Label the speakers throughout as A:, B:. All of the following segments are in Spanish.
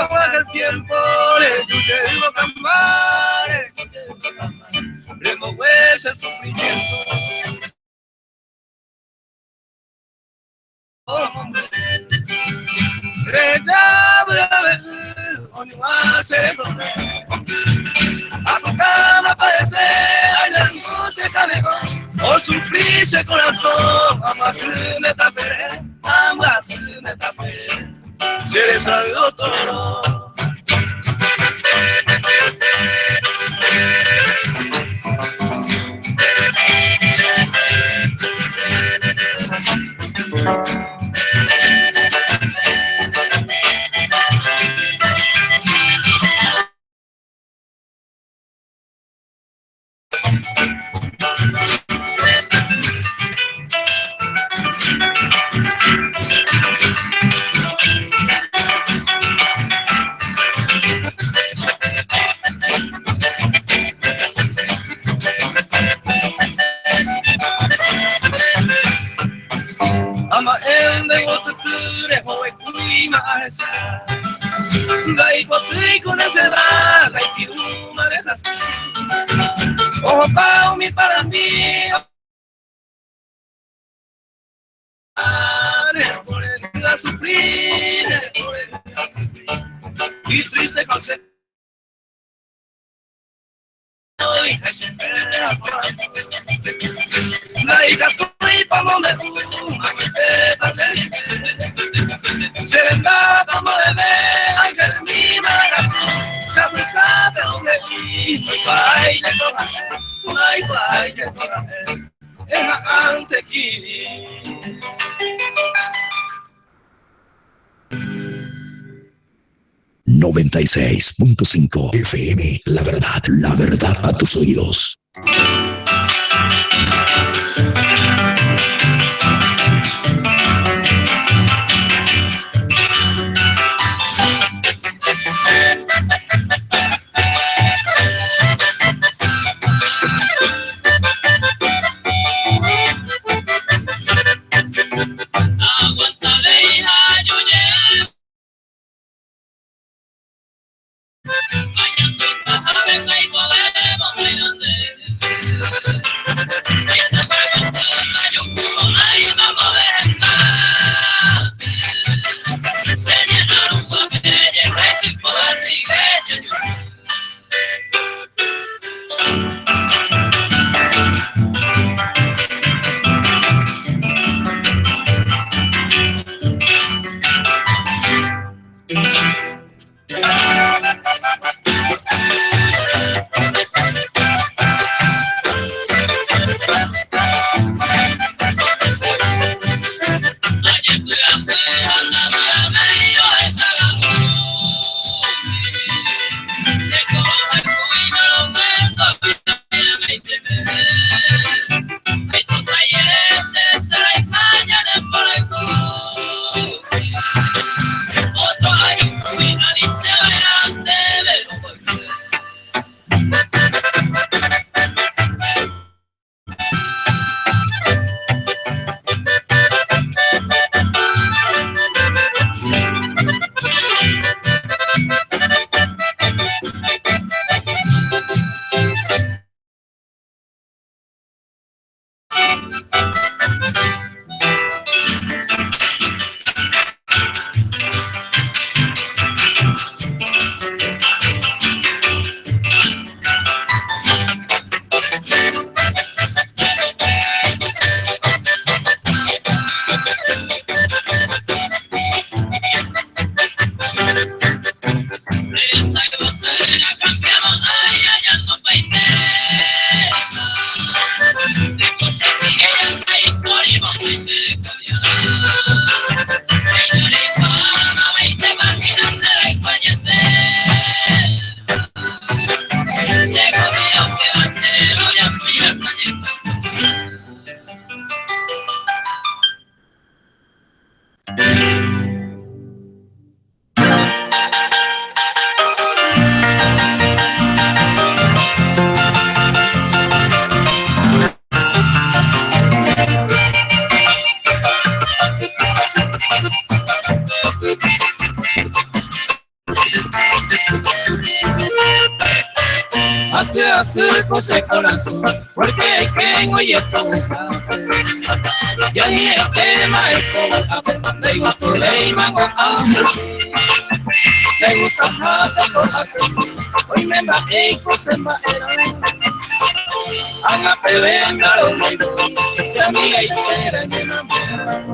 A: pasa el tiempo, el campare, remover el sufrimiento. O sufrirse corazón, amas me taperé, se les salió todo. Ama ende wotukure hoe kuima aresa. Gai potui con esa edad, gai tiuma de las. Ojo pao mi para mí. Por el a sufrir, por el a sufrir. Y triste consejo. La hija fue pa' donde tú, se vendrá como bebé, ángel mi maracu, sabe dónde vi, baile coraje, es la antequiri.
B: ...96.5 FM, la verdad a tus oídos.
A: se acercó ese corazón, porque hay que oye toca. Y ahí el tema es como de gusto le imago a se gusta jata por hacer, hoy me va a cosa en baera. Haga pebenda lo oído, se amiga y quiera en enamorar.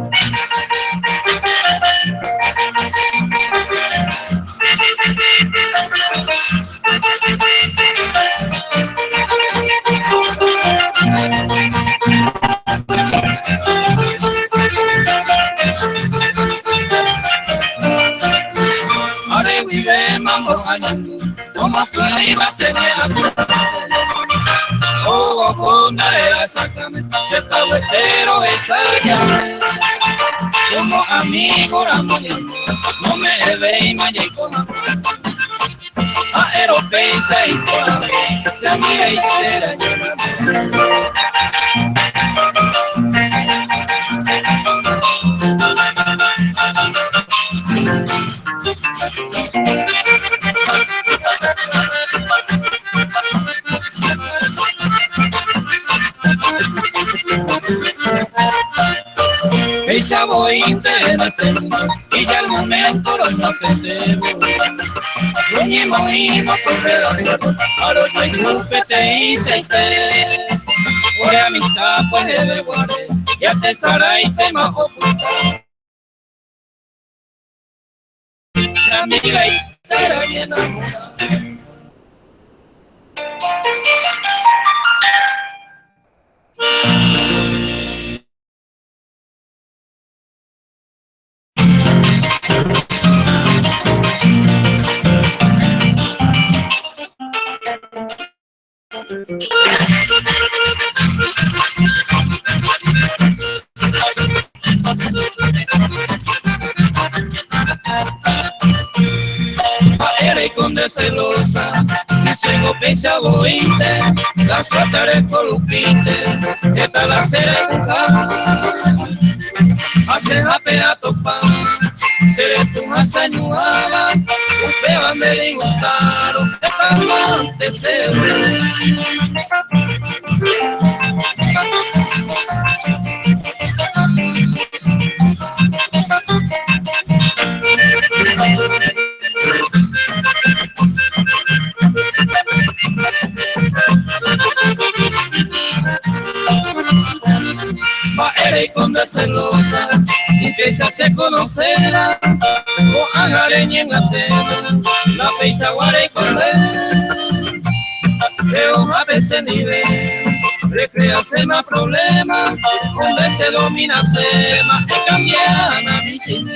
A: Ahora vive mambo año, como tú le ibas a ser oh, era exactamente, se está huetero esa llave. Como amigo, no me ve y me llegó a Aeropeisa y por se amiga y quiera ella voy interna este mundo y ya el momento no te debo. Unimos por pedazo, ahora yo inclupe te hice y te. Por amistad pues debe guardar, ya te sará y te más ocultar. Amiga y te era bien enamorada. Eres con de celosa, si se pensa bointe, la suerte eres colupinte, esta la será educada, hace japea topa, seré tu hazañuaba, usted van de disgustar, usted tan te se ve. Eres con de celosa, si piensa se conocerá, o agareña en la cena, la peisa guare con él, pero a veces ni ve, recrearse más problemas, donde se domina se más que cambian a mi cine.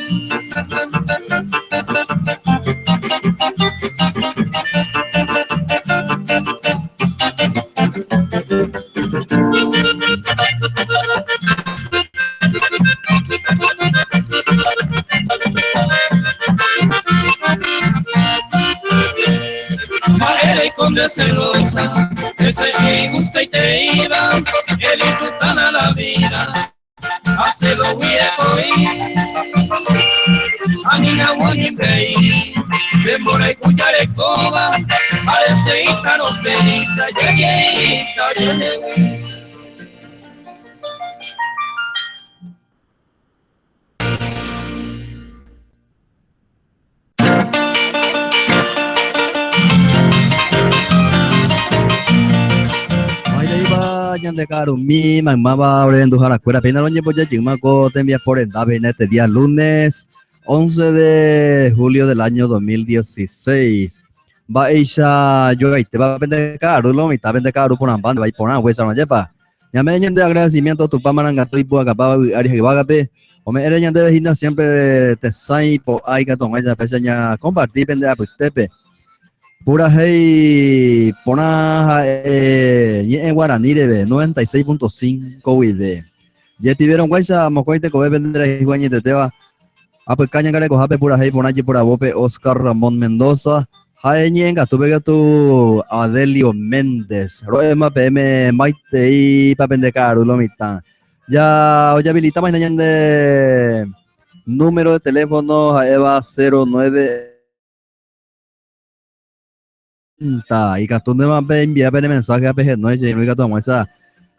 A: De celosa, ese que gusta y te iba, el disfrutar a la vida, hacerlo viejo y a niña voy a reír, demora y cuya de coba, parece hija no pisa, ya.
C: De caro mi mamá abriendo a la escuela pena lo llevo ya chimaco te envías por el en este día lunes 11 de julio del año 2016 va ella yo ahí te va a vender caro lo mitad vender caro por una banda va a ir por una huesa no lleva ya me de agradecimiento a tu pamaranga estoy por acá para área que va a ver o me eres ya de vecina siempre te sai por ahí que toma esa pequeña compartir vender a tepe pura hey pona en guaraní de 96.5 wide ya tuvieron guaysa mocoite cobe vender iguañe de teba a pues caña care cojape pura hey pona pura bope Oscar Ramón Mendoza jaeñenga tuve que tu Adelio Méndez roema pm maite y pa vender caro lo mitad ya habilitamos de número de teléfono a Eva 09 y Gastón de más enviar mensaje a PG no es y no tomamos esa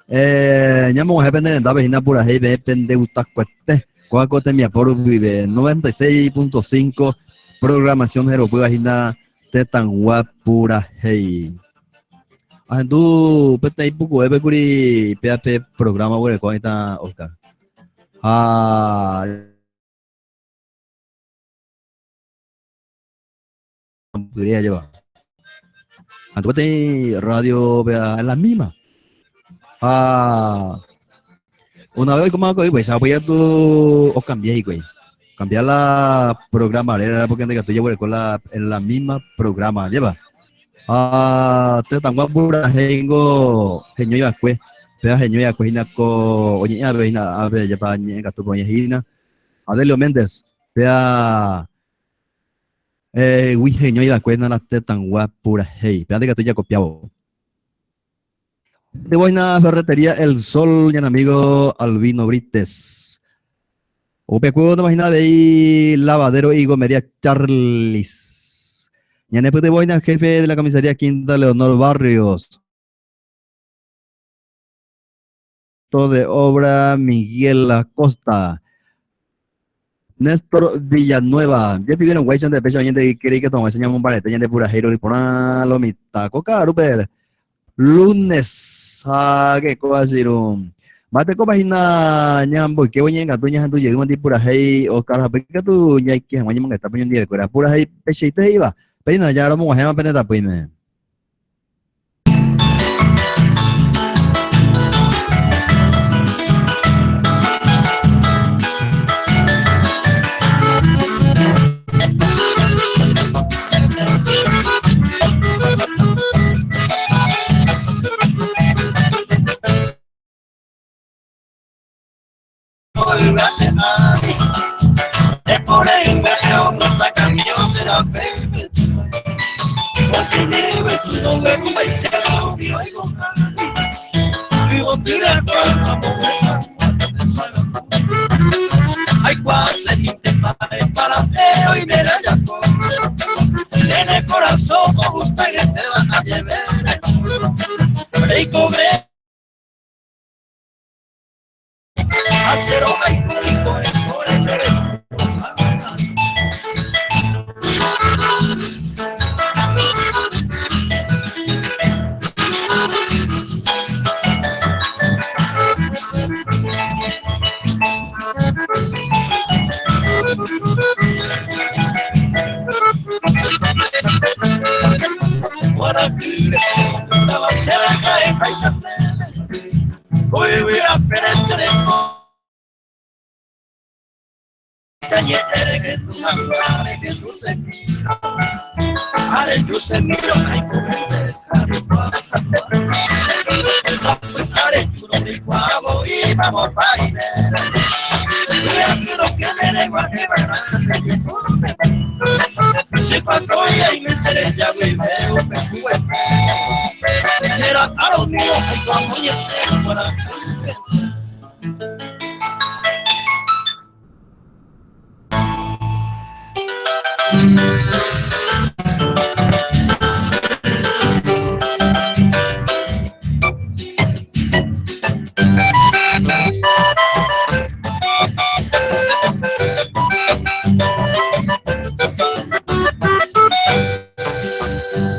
C: ya me voy a depender en la página pura hey depende usted cueste cuaco te mi por vive 96.5 programación hero pues página de tan guapura hey tu pete poco ebe curi PHP programa güey con esta Oscar podría llevar entonces radio vea la misma una vez como que pues voy a tu o cambié güey cambiar la programadera porque antes que tú llevo con la en la misma programa lleva te tan guapura hengo genio ya pues vea genio ya pues ko oye ya ve na a ver ya pa ni ka tu poñe hina Adelio Méndez vea uy genio ya pues na la te tan guapura hey espérate que estoy ya copiado de buena ferretería El Sol, ya amigo Albino Brites. Opecuo no imagina de ahí lavadero y gomería Charlis. Ya después de buena jefe de la comisaría Quinta Leonor Barrios. Todo de obra Miguel Acosta. Néstor Villanueva. Ya vivieron Guaychan de pecho de quiere que toma enseñamos un barete de pura giro y ponalo mitad. Coca, Rupert. Lunes que coasirum mate ko bahina nyambo ke wonya ngatu nya hantu jadi mandi pura hai o kara pika tu nyai ki hamanya mangata punya dia kura pura hai pese itu hai ba pena jara mo hema pena ta puime
A: Es por ahí que no sacan Dios de la fe. Porque nieve tu nombre rumba y se lo vio y goza. Vivo tira con la mujer. Hay cuase ni te pare para feo y mira ya con. En el corazón con gusta que te van a llevar. Y cobre. Acero hay público por el hoy voy a perecer en que tu mamá que tu semillo are tu semillo hay que are tu no de cuavo y vamos baile ya quiero que me den guaje si cuando y me seré ya güey veo era a los míos hay como y para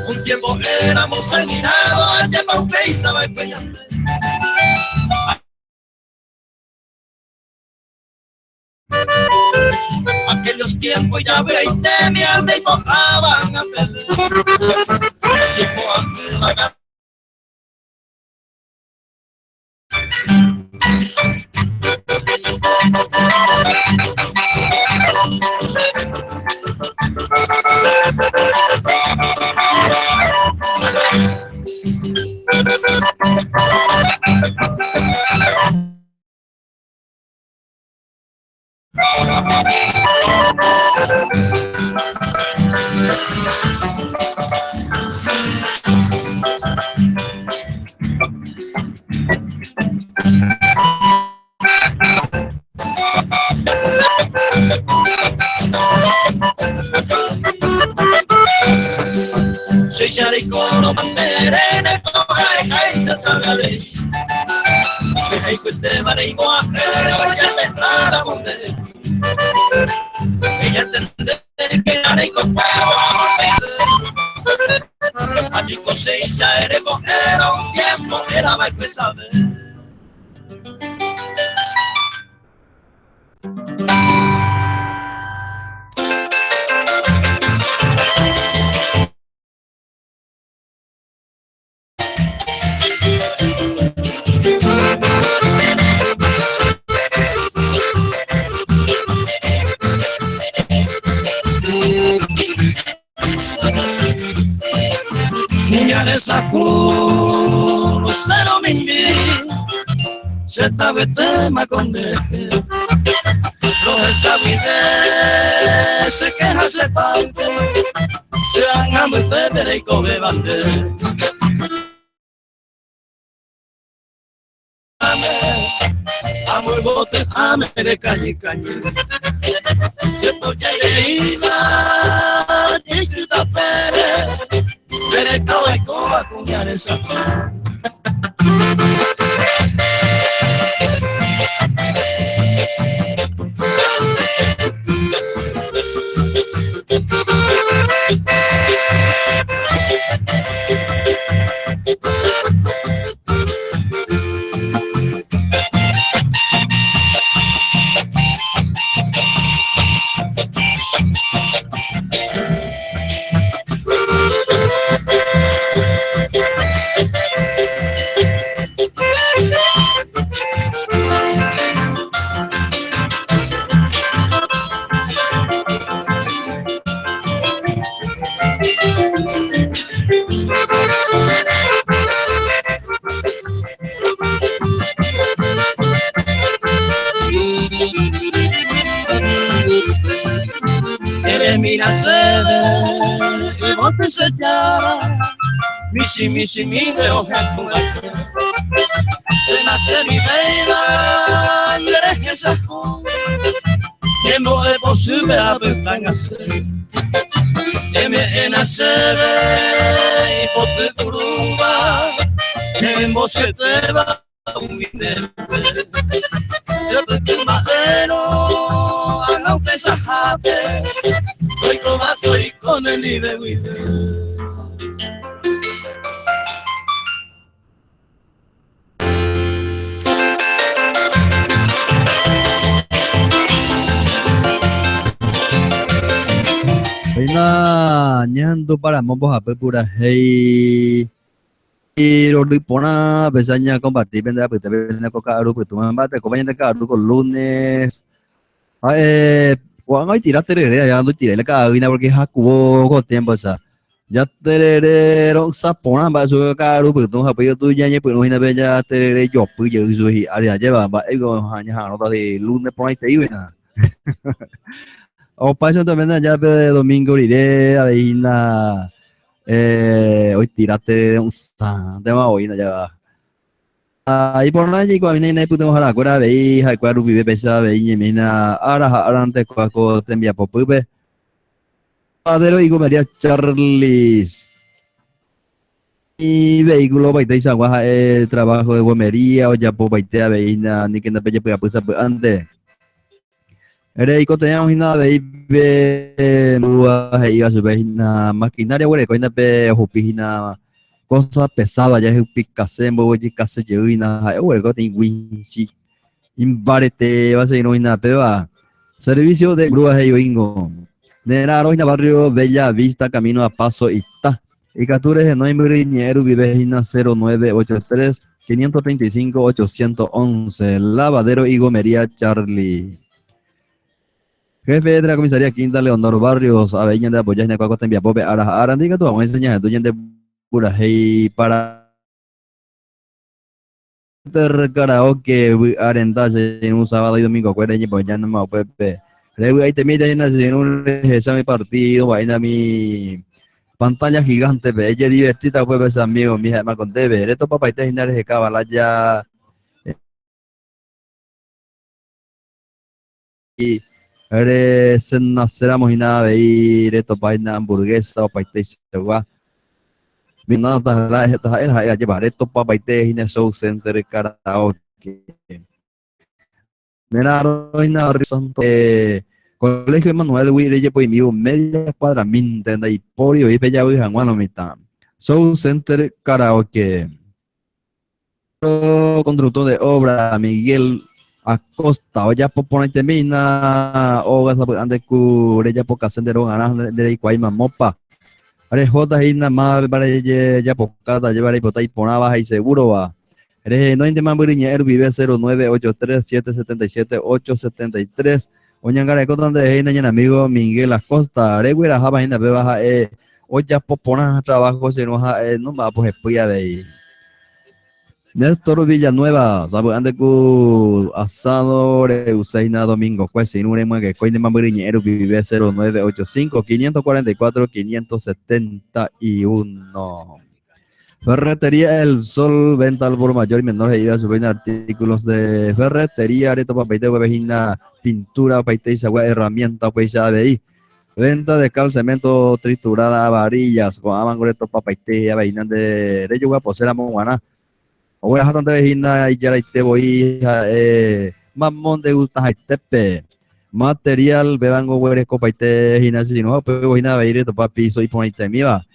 A: un tiempo éramos sanguinados, lleva un pez y sabe empeñando. Aquellos tiempos ya veinte mi alma y mojaban a perder. El tiempo antes de la Sharikono Panterene Kaisa Sagale Hay que vale mo a ya te para donde ella tendré que haré con amigo se hizo eres era un tiempo era más pesado esa no cero mingi se tabe tema con deje los esa vide se queja se parte se han amete y come bande amo el bote ame de calle se poche de ida y quita pere pero todo es como acuñar esa mira se ve y vos te sellara misi mi de hoja con el se nace mi veina eres que se joven tiempo es posible a ver tan hacer nace ve y vos te prueba tiempo se te va un video siempre que madero haga un pesaje estoy con el líder
C: na nhando para momos a pura hey y lo ripona besanya compartir venda pues también coca aru pues tu mamá te acompaña de carro con lunes Juan hoy tiraste ya no tiré la cabina porque es jacubo con tiempo esa ya terere rong sapona ba su karu pues tu hapo tu ya pues no hina bella terere yo pues yo su hi área lleva ba ego hanya no de lunes por ahí te iba o paso también ya de domingo iré a la hoy tiraste un tema hoy ya va ahí por nada chico a mí no puedo dejar acuerda veí hay cuadro vive pesa veí mina ahora antes cuaco te envía por pupe padero y María Charles y vehículo baita y sagua trabajo de gomería o ya por baita veí na ni que na pelle pues antes eres y teníamos una baby lua iba a subir una maquinaria bueno coina pe hupina cosas pesadas ya es picase voy a case llevina bueno que tengo winchi imbarete va a ser no ina peba servicio de grúas y ingo nera roina barrio Bella Vista camino a Paso Ita y captures en noviembre ñero vive en 0983 535 811 lavadero y gomería Charlie. Jefe de la comisaría Quinta Leonor Barrios, Aveña de apoyar en el cual te envía Pope Ara, diga tú, vamos a enseñar a tu gente pura hey para karaoke arentarse en un sábado y domingo, acuérdense, pues ya no me Pepe. Luego ahí te miran en un mi partido, vaina mi pantalla gigante, ve, ella divertida, pues amigos, mi hija me conté, ver, estos papá y te generales de cabala ya. Y eres naceramos y nada de ir esto para hamburguesa o para Minata el llevar esto para y show center karaoke. Mira, Colegio Emanuel Huireye pues mi media cuadra minta y porio y bella y janguano mitad. Show center karaoke. Constructor de obra Miguel Acosta, o ya por ponerte mina, o gas ande cureya por casendero ganas de Iguayma mopa. Are J y nada más para ya por cada llevar y botar y ponaba y seguro va. Eres no inde mamburiñero vive 0983-777-873. Oñangara contan de en amigo Miguel Acosta. Areguera jaba en la bebaja o ya por poner trabajo si no va pues espía de ahí. Néstor Villanueva, sabe ande cu asado Usaina Domingo, pues sin un ema que coine mamburiñero vive 0985-544-571. Ferretería El Sol, venta al por mayor y menor y su venta artículos de ferretería, areto papeite, huevejina, pintura, paite y herramienta, pues ya de ahí. Venta de cal, cemento, triturada, varillas, con amangoreto, papeite, vejina de Reyugua, posera, monguana. Voy a dejar de vejina y ya te voy mamón de gustas tepe. Material, bebango, hueres, copaite, gimnasio, si no, pues voy a ver y topa piso y ponerte mi va.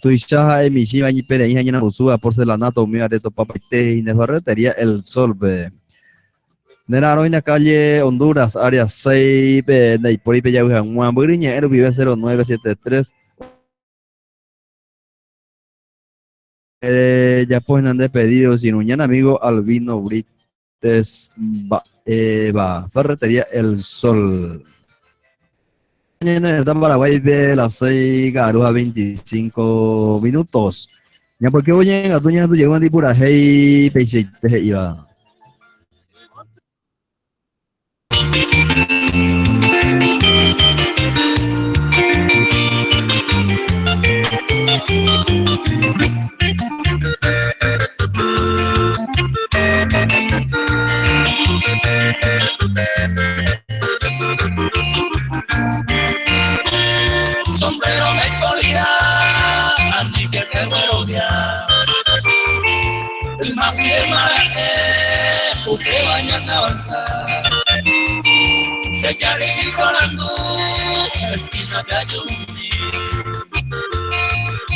C: Tu chaja emisiva y pereña y usúa porcelanato, mi areto, papaite, y ferretería El Sol, be. Nera en la calle Honduras, área 6, de por ahí ya Juan Buriñero, vive 0973. Ya pueden de pedidos sin uñan amigo Albino Brites va ferretería El Sol. Mañana en Paraguay de las 6 garuja 25 minutos. Ya porque oye a tuña tu llegó a pura hey peixe te iba.
A: Sombrero de colidad, andi que perro ya. El más de maraje, porque bañan avanzar. Sellar y volando, la esquina de Ayumi.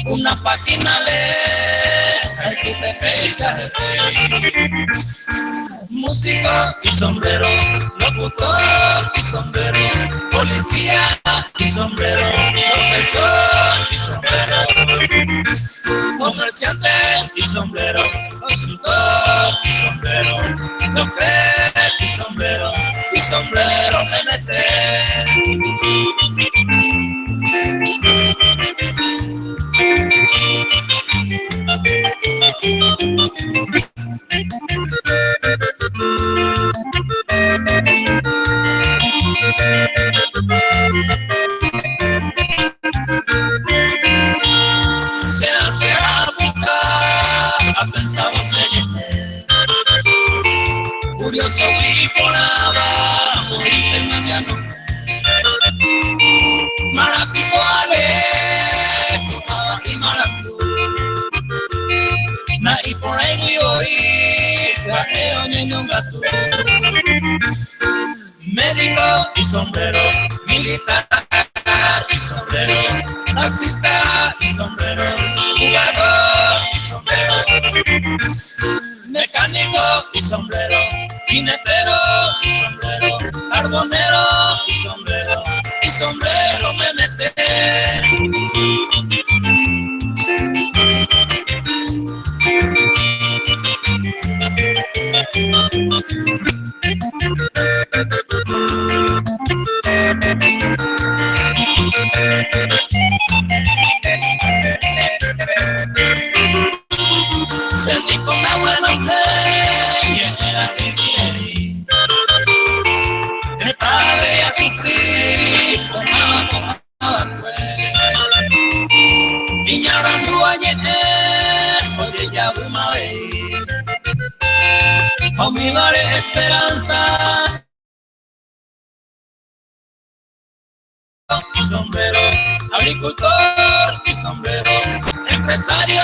A: Una página le, hay tu pepe y sale. Músico y sombrero, locutor y sombrero, policía y sombrero, profesor y sombrero, comerciante y sombrero, consultor y sombrero, chofer y sombrero me mete. Será buscar, ha pensado seguirte. Curioso y por abajo y te mañana. Marapito ale, tocaba y marapú. Na y por ahí voy hoy, guajeo ñeño gato. Médico y sombrero, militar y sombrero, taxista y sombrero, jugador y sombrero, mecánico y sombrero, jinetero y sombrero, carbonero y sombrero me mete. Sentí con agua en la y era el estaba a sufrir, tomaba Viñarando ayer, oye ya una vez, con mi vale esperanza. Mi sombrero, agricultor, mi sombrero, empresario,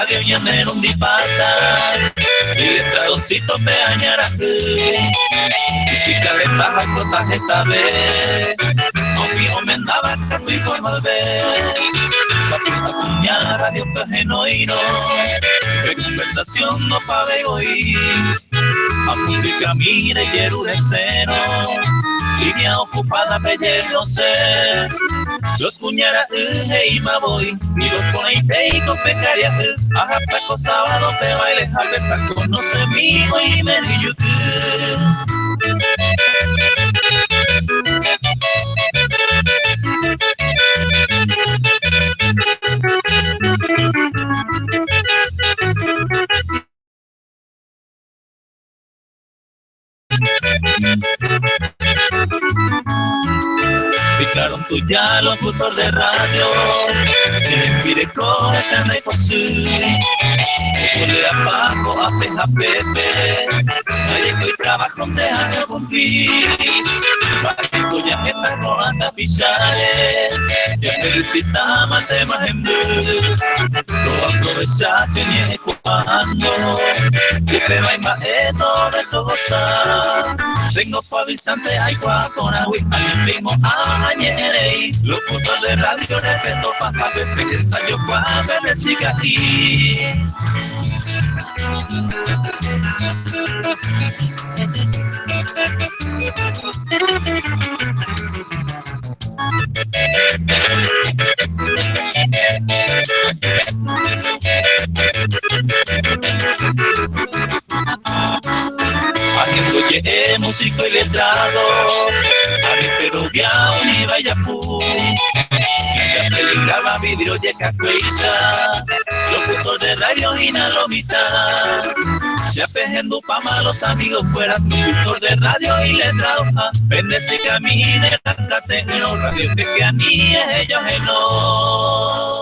D: radio y en un dipata y letradocito te añara música de baja cotaje esta vez aunque homendaba canto y por malver sapita puñada radio genuino de conversación no pabe oír a música mire quiero de cero línea ocupada pellejo ser los puñara y ma voy y los pone y con pecaria ajá taco sábado te baile jaleta conoce mi y me di YouTube. Picaron tu ya locutor de radio que inspire con escena y posee le apago a peja pepe nadie y trabajo de año cumplir para ya que está rolando pichales ya felicitamos temas en blue lo aprovechación y ejecuando que te va a imaginar de todo gozar tengo pa' avisante hay guapo na hui al mismo añere locutor de radio respeto pa' pepe que ensayo pa' pepe siga aquí. Haciendo ye músico y letrado, a mi perro ya un vaya pu. Ya peligraba vidrio y cacuiza, locutor de radio y na lomita. Ya pejendo pa' malos amigos fuera, locutor de radio y letrado. Vende si camine, cantate en los radios que a mí es ellos en hoy.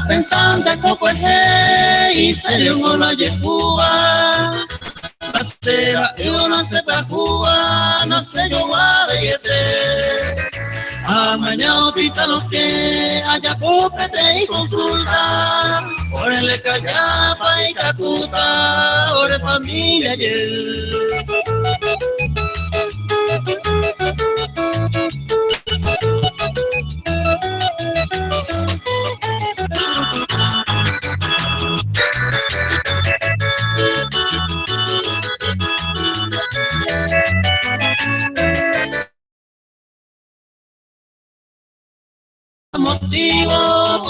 A: Pensando que poco es y serio no la Cuba la cera y no se pa' Cuba no sé yo va a verte a mañana pita los que haya cópete y consulta por el callapa y cacuta por el familia ayer. Motivo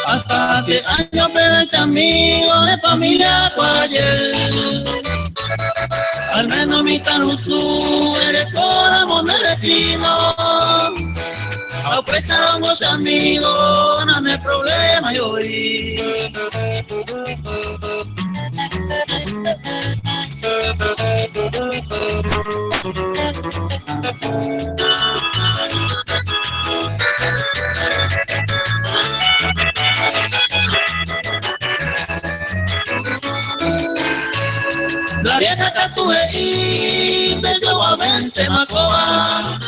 A: hasta hace años ese amigo de familia ayer al menos mi tanuzú eres toda monda vecino apresaron los amigos no me problema yo voy. La vieja catuve y de yo a 20 macoa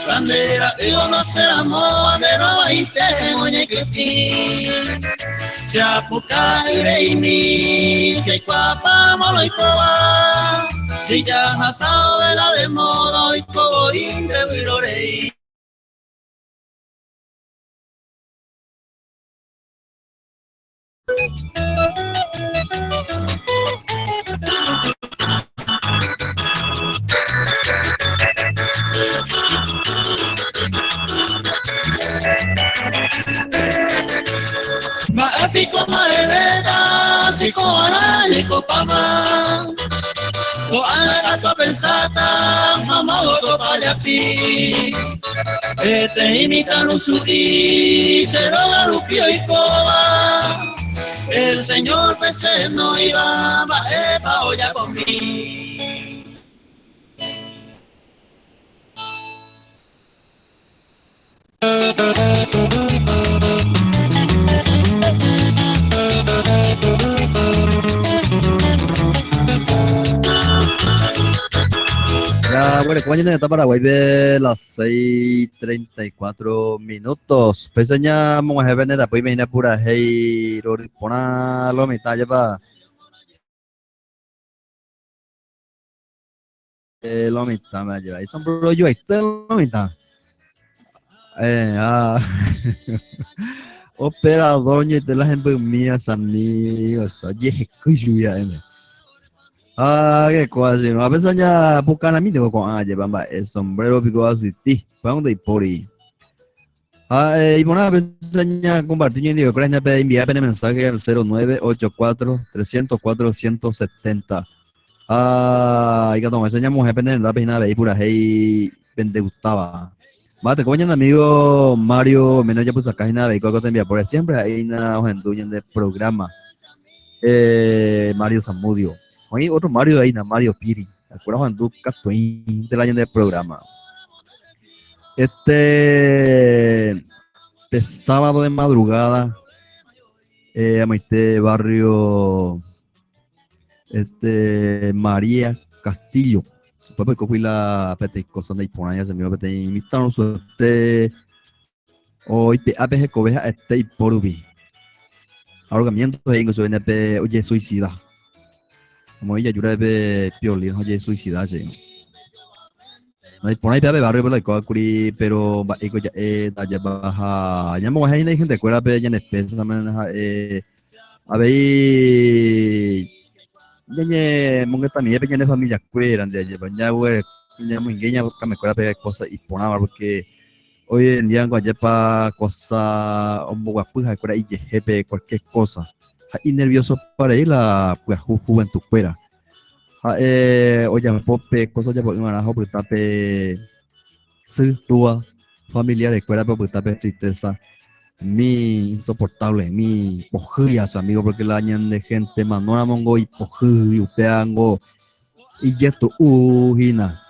A: bandera y no se la moa de roba y te moñe que ti se apuca y reini se cuapa molo y coba si ya has sabe la de moda y cobo y de virorei. Maepiko maereda, siko anali ko pama. Ko ala to pensata, mama to paliapi. Imitan usui, cero garupio y coba. El señor PC no iba, va olla conmigo.
C: Ya, bueno, como ya está Paraguay de las 6:34 minutos. Peseña monga heaven da pues me pura hey pona lo mitad ya pa lo mitad me lleva. Y son bro yo este lo mitad. Ah operador ni de las mías amigos. Oye, qué lluvia Ah, qué cosa, no a veces ya buscan a mí tengo con lleva el sombrero pico así, para dónde y por ahí. Y bueno, a veces ya compartir y digo, creo que enviar mensaje al 0984-304-170. Y que tomar enseñamos a depender de la página de ahí pura hey vende gustaba. Mate, como amigo Mario, menos ya puse acá página de vehículo que te envía por siempre ahí una hoja en de programa. Mario Zamudio. Hay otro Mario ahí, Mario Piri. ¿Te acuerdas Juan Ducas del año del programa? Sábado de madrugada, a este barrio, María Castillo. Después fui la cosa de Iponaya, se me va a invitar hoy APG Cobeja y Porubi. Ahorgamiento en su NP, oye, suicida. Como ella ayuda de piolín, oye, suicida, sí. Por ahí de barrio, pero ya baja, ya me voy a ir gente cuera, pero ya en espesa, a ver, ya monga también, ya en familia cuera, ya güey, ya muy gueña, porque me cuera pegar cosas y ponaba, porque hoy en día cuando para cosa, un poco apuja, cuera y jefe, cualquier cosa, y nervioso para ir la juventud cuera. Oye, pope, cosas ya por un arajo, porque tape, se tua, familiar, escuela, pero porque tape tristeza, mi insoportable, mi pojillas, amigo, porque la añan de gente, manora mongo y pojillas, upeango, y ya tu ujina.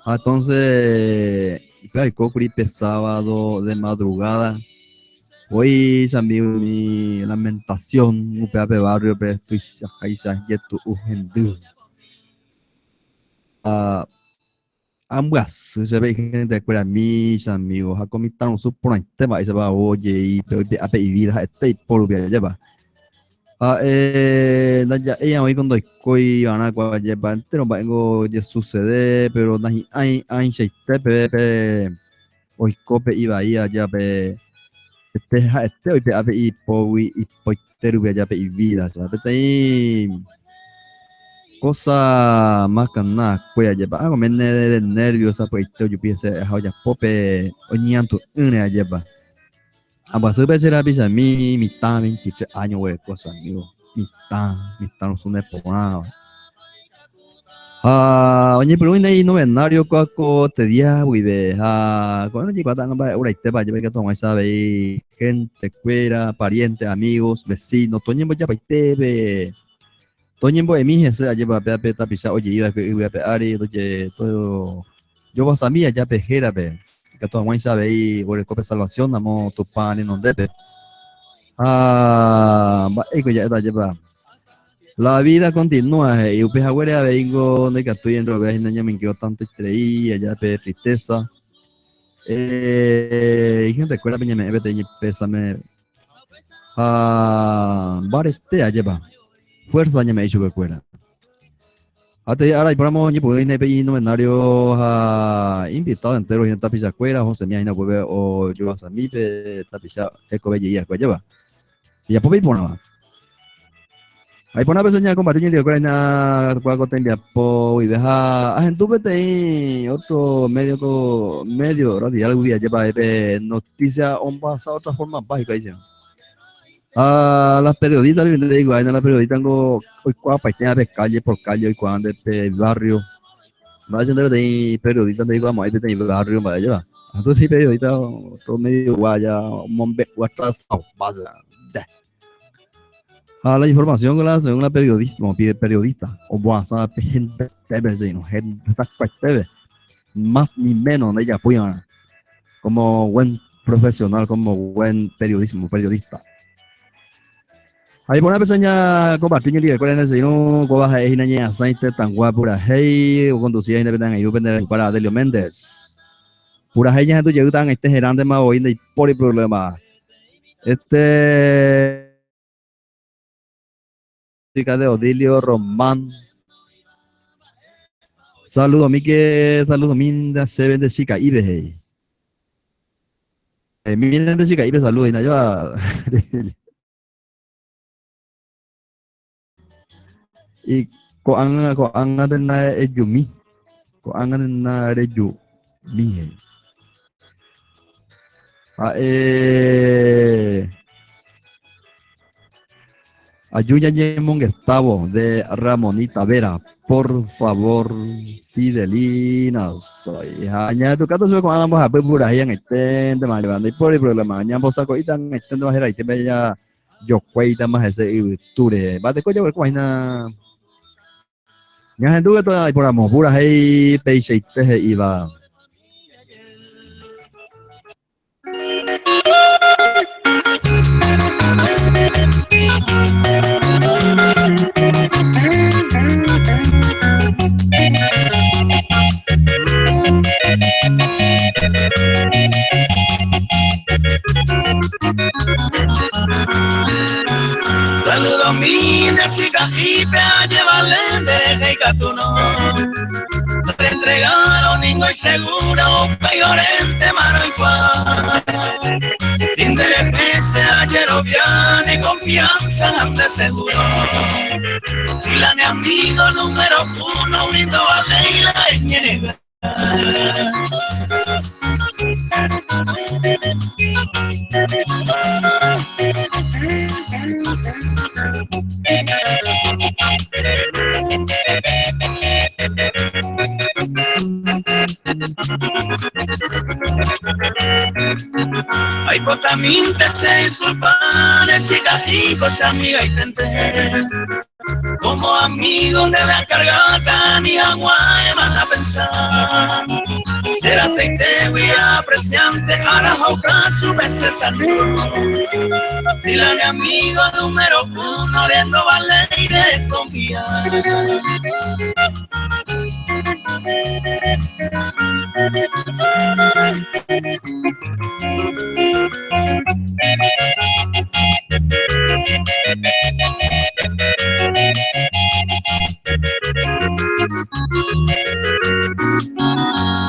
C: Entonces, claro, cocuripe sábado de madrugada, hoy, amigo, mi lamentación, upeape barrio, pero fui a ya tu ujendu. Ambas se ve gente de escuela mis amigos a comentar un supo tema y se va oye y a pedir este por via lleva ya ella hoy cuando estoy van a cual lleva entero vengo ya sucede pero hay se te hoy cope iba ahí allá pe hoy pe a pedir por y poiteru via pe vida sabes ahí cosa más que nada pues lleva algo me de nervios pues yo pienso ya pope oñanto una lleva a su vez era pisa mi mitad 23 años güey cosa amigo mitad no son de pornada oye pero hoy no venario coco te día güey de cuando llegó a tan ahora te va a llevar que toma sabe gente fuera parientes amigos vecinos todo ya para te Toño en mi ese lleva a peta pisa oye iba a pegar y oye todo yo vas a mí ya pejera pe que todo buen sabe y por el cope salvación amo tu pan en donde pe ya lleva la vida continúa y upeja güera vengo de que estoy en robe y me quedo tanto estrella ya pe tristeza y gente recuerda peña me pésame barete lleva fuerza ya me he hecho que fuera. Ahora ponemos y por ahí no venario invitado entero y en tapilla cuera, José Mía y no puede o yo vas a mí tapilla eco bella y lleva. Y ya puedo ir por nada. Ahí pone a veces ya compartir y digo que na cuál te envía po y deja en tu ahí otro medio radial que lleva noticia on pasa otra forma básica dice. Las periodistas, le digo, ahí en la periodista tengo hoy cuapa y tiene calle por calle y cuando el barrio. Va a tener de periodistas, me digo, vamos, ahí te el barrio, para allá. Entonces, sí, periodista, todo medio guaya, un mombe, atrasado, pasa. La información que la hace una periodista, como pide periodista, o WhatsApp, gente, gente, más ni menos, de ella apoyan como buen profesional, como buen periodista. Ahí por una pequeña compartiño y recuerden ese no cobas ahí naña sainte tan guapo pura hey conducía independiente ahí depende para Delio Méndez. Pura hey ya tu llegutan este gerante más hoy de por el problema. Música de Odilio Román. Saludos Mike, saludos Minda, se vende chica Ibe. Miren de chica Ibe saludos y na yo. Y ko ang na Yumi. Ko ang na Yumi. Ayuya Yemon Gustavo de Ramonita Vera, por favor, Fidelina, soy. Hanya tu kata sudah kau ambos apa pura yang extend más llevando y por el problema. Hanya vos saco itan extend más era y te veía yo cuenta más ese ture. Bate coche por cuál na. Ya hendu que todo por amor pura hey peixe te iba.
A: Saludos mi chica y pe llevarle de gatuno. Le entregaron niño y seguro peyorente mano y cual. Sin derepese ayer viene confianza ante seguro. Si la de amigo número 1 brindo a Leila en Ñenega. Ay, pues también te sé disculpar, chica y cosa amiga y tenté. Como amigo debe cargar tan y agua de mala pensar. Será aceite muy apreciante, ahora joca su veces salud. Si la de amigo número 1 le no vale y desconfiar.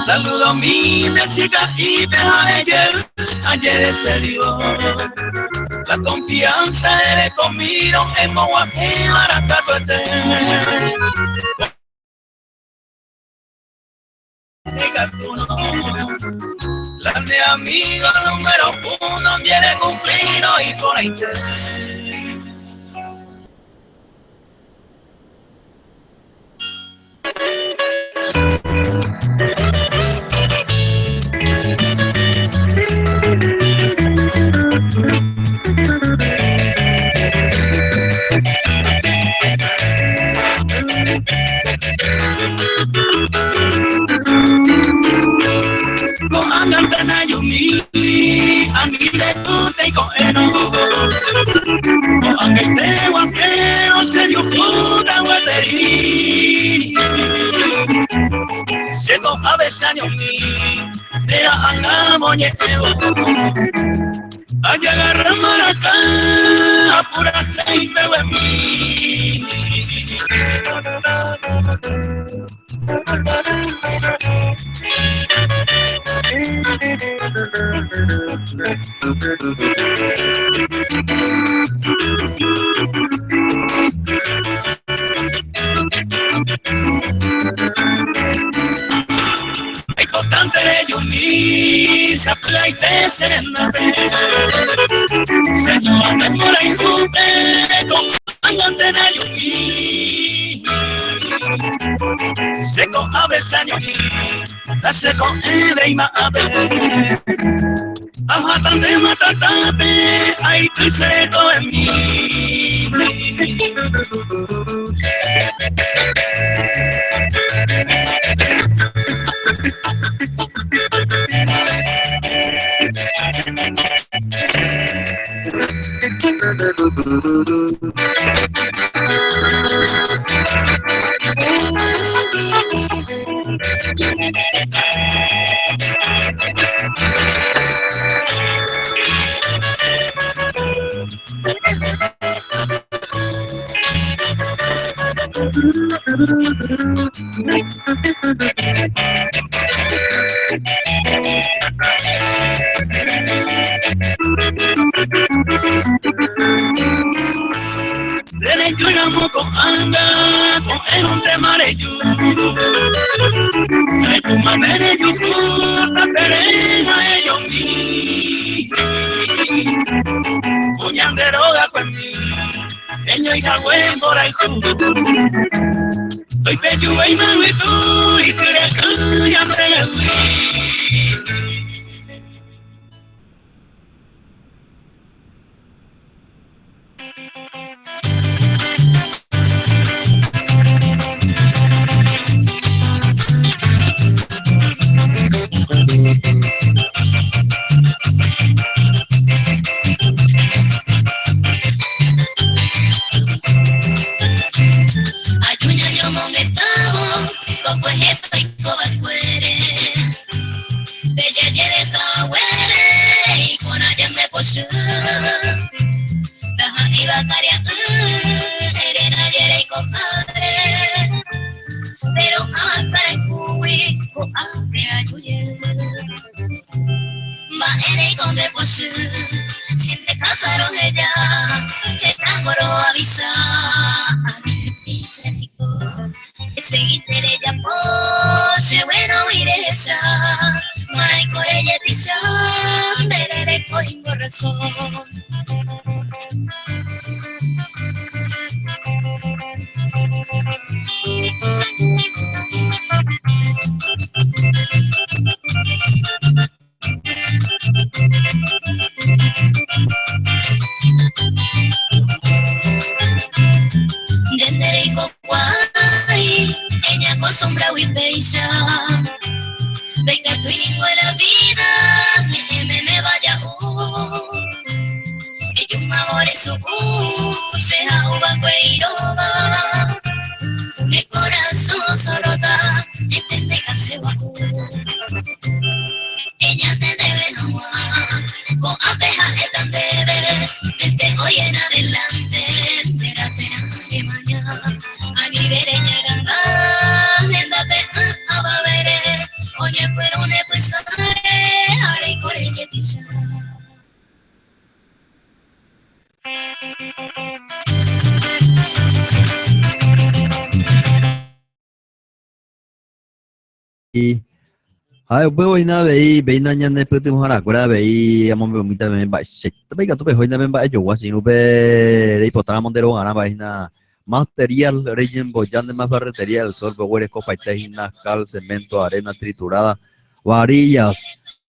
A: Saludo mi de chica y ayer despedido. La confianza eres conmigo en Moaquí, Maracatuete. La de amigo número 1 viene cumplido y por ahí te. Con Angantana Yumi, Angile Tute y Coeno. Con Angante Guaquero se dio puta guaterí. Se con Avesaño mi, de la Anga Moñeo. Allá agarra Maracá, apúrate y me ve a mí. Es importante de Yumi, se apla y te serenate. Señor, ande por ahí, junte, con Angantena Yumi. Seco Avesaño, la seco Ebreima Ave. Ajatante matatate, ahí estoy seco en mí.
D: Desde yo llamo con anga, con el hombre mareyu. Ay, tu madre yo la perena ellos mi. Cuñandero da conmigo, eño y jagüen por ahí tú. Hoy te yo y me tú y te le ya me
E: Ayunya yo mongetabo, coco ejeto y cobacuere. Bella yere tawere, y con ayan de poshu. Daja iba caria, erena yere y cojare. Pero para el cuy, co abre ayuye. Ma ere y con de poshu, sin te casaron ella, que tangoro avisa. Seguite ya pose bueno iresa mai corelle pisón de coingo razón Generico guay ella acostumbra a beisa venga tu inico de la vida que me vaya que yo me amore su se jauba cueiroba mi corazón sorota entende que se va ella te debe jamás con abejas están debe desde hoy en adelante de la pena de mañana a mi vereña gamba lenda pe abavere oye fueron empresare haré corelle pisar
C: y ai bữa hồi nào vậy bây giờ nhân này bữa tìm hoa qua vậy mong bị mình ta mình bài xịt bây giờ tôi hồi nào mình bài chủ quá xin ube đây por tramo de lo gana bài na material regen boyan de más ferretería del sol power copa tegina cal cemento arena triturada varillas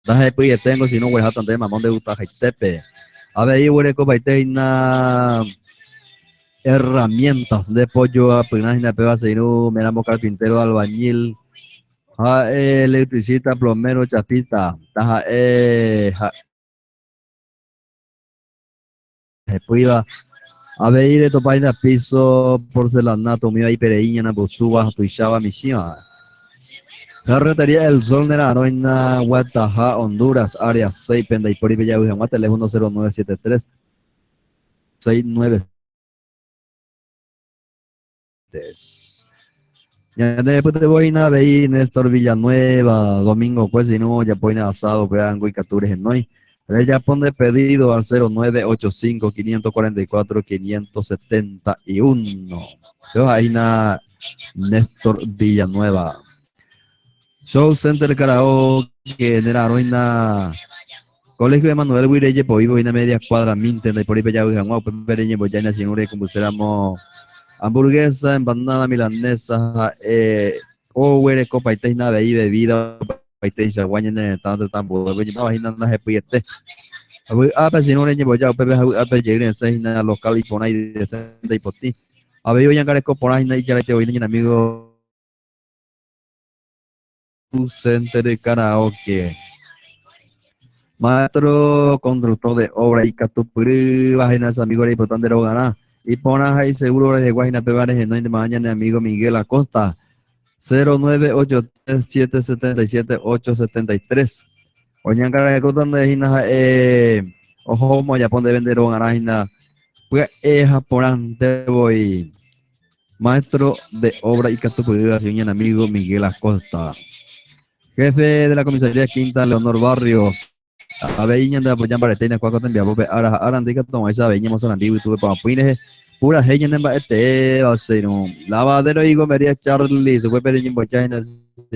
C: daje pues tengo si no voy a tanto de mamón de gusta jaitepe a ver ahí huele copa tegina herramientas de pollo apenas na peba se no me llamo carpintero albañil electricista, plomero, chapista, taja, iba a ver esto paina piso, porcelanato, mi ahí pereíña, na bosuba, tuishaba, misión. Carretería El Sol, Nera, Noina, Guataja, Honduras, área 6, Penda y por ahí, Bella, teléfono 0973 69. Ya después te voy a ver Néstor Villanueva, Domingo, pues si no, ya ponen asado, vean, y captures en hoy. Ella pone pedido al 0985-544-571. Yo ahí na Néstor Villanueva. Show Center Karaoke, Nera Roina. Colegio de Manuel Huireye, por vivo, en media cuadra, Minten, de por ahí, Bella, Guau, Pereñe, Boyaina, Sinure, como pusiéramos. Hamburguesa, empanada milanesa, huele copa y teina de bebida, paite chaguaña en el tanto tambo, no vagina na jepiete. A si no le llevo ya, pepe a llegar en seina local y por ahí de y por ti. A ver, yo ya por ahí y ya te voy a amigo. Center de karaoke. Maestro constructor de obra y catupuri, bajina su amigo importante lo gana. Y ponas ahí seguro de Guajina Pebares en de mañana, amigo Miguel Acosta. 0983777873. Oñancara de Cotan de Hina, ojo, moya pon de vender un arajina. Pues es japonante voy. Maestro de obra y catupuri, señor amigo Miguel Acosta. Jefe de la comisaría quinta, Leonor Barrios. Aveña de apoyan para este cuaco te enviamos ahora arandica toma esa aveña mo y tuve para puines pura heña en este va a ser un lavadero y gomería Charlie se fue pereño bocha en el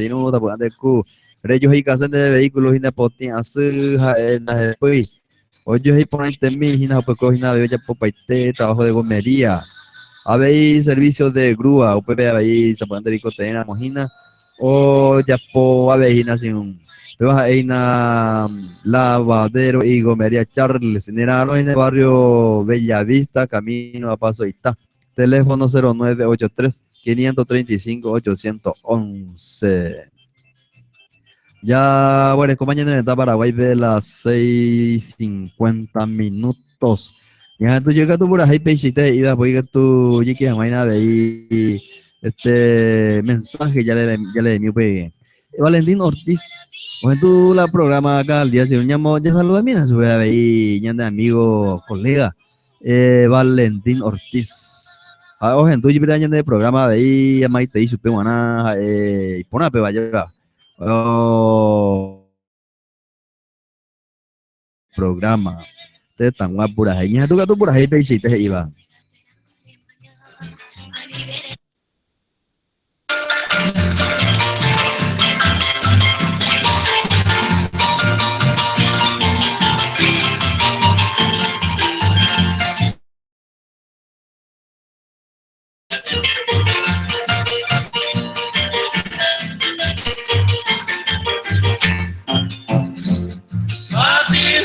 C: no ta de cu reyos y casas de vehículos y potín azul en después hoy y por este mil y na pues cogina bella popaite trabajo de gomería habéis servicios de grúa UPP habéis zapatero y cotena mojina o ya po habéis nación Vemos ahí na lavadero y gomería Charles, en el barrio Bellavista, camino a Paso Itá. Teléfono 0983-535-811. Ya, bueno, compañeros, en Paraguay de las 6:50 minutos. Ya tú llegas tú por ahí, peixite, y después que tú llegues a mañana de ahí, este mensaje ya le envió Valentín Ortiz. Bueno, tú la programa acá al día si llamo ya saluda mira sube ahí ya de amigo colega Valentín Ortiz. Ojo en tu año de programa ahí mai te supe mana y pona pe vaya. Programa te tan guapo pura ahí ya tú por ahí pe si te iba.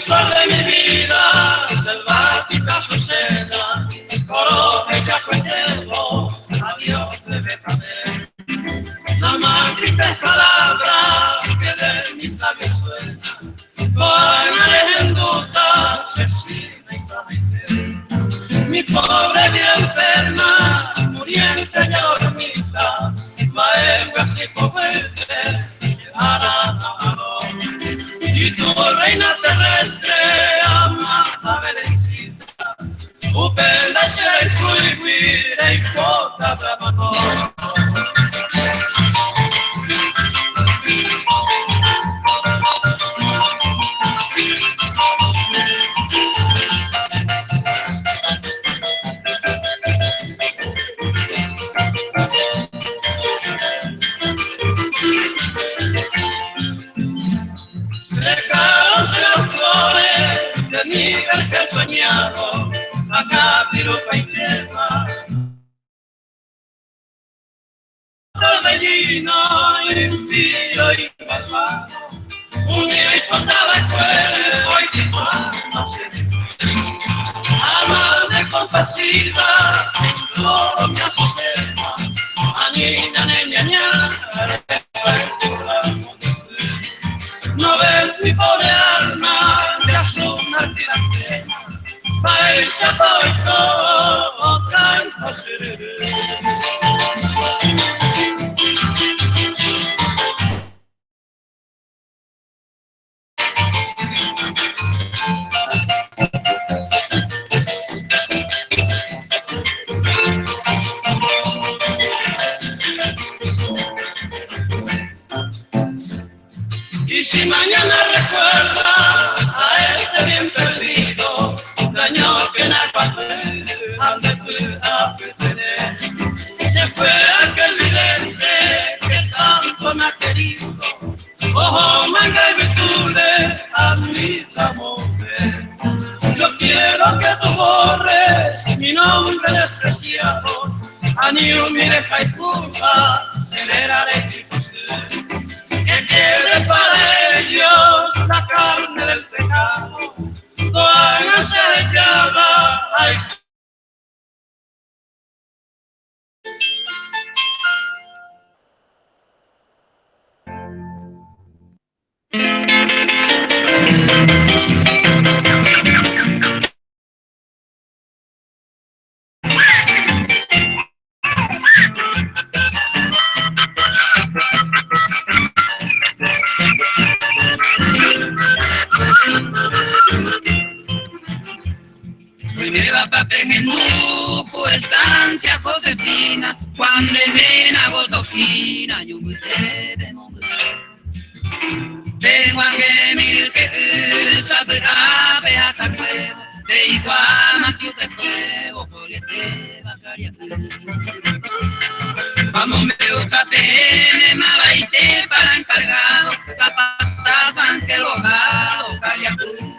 A: Flor de mi vida, selvática Azucena, coroje ya cuentero, adiós debe caber. La más triste palabra que de mis labios suena, con alejenduta, asesina y traidera. Mi pobre vida enferma, muriente ya dormida, maenga si vuelve, llegará a y tu reina terrestre, amada bendecida, upenda shai kuiguire y kota brahmano. Mi vergel soñado, acá pirupa y tema. Torbellino, impío y malvado, un día y contaba el cuerpo y que cuando se amable compasiva, en todo mi azucena, añina, neña, no ves mi pobre alma de azul martina plena, pa' el chapo y todo canto seré. Y si mañana recuerda a este bien perdido, daño que en el papel al de a pertenecer, se fue aquel vidente que tanto me ha querido, ojo, manga y vitule a mi amor. Yo quiero que tú borres mi nombre despreciado, a ni un mireja y puta, generaré y que quede para ellos la carne del pecado, toda no se llama, ay. Primera papel en Duco, estancia Josefina, cuando ven a Gotoquina, yo me de nombre. Tengo a que mirar que sabe a pear sacuevo, de igual más que te fuego, porque te va a caer. Vamos, me gusta PM, me baite para encargado, la pataza que rogado, calla tú.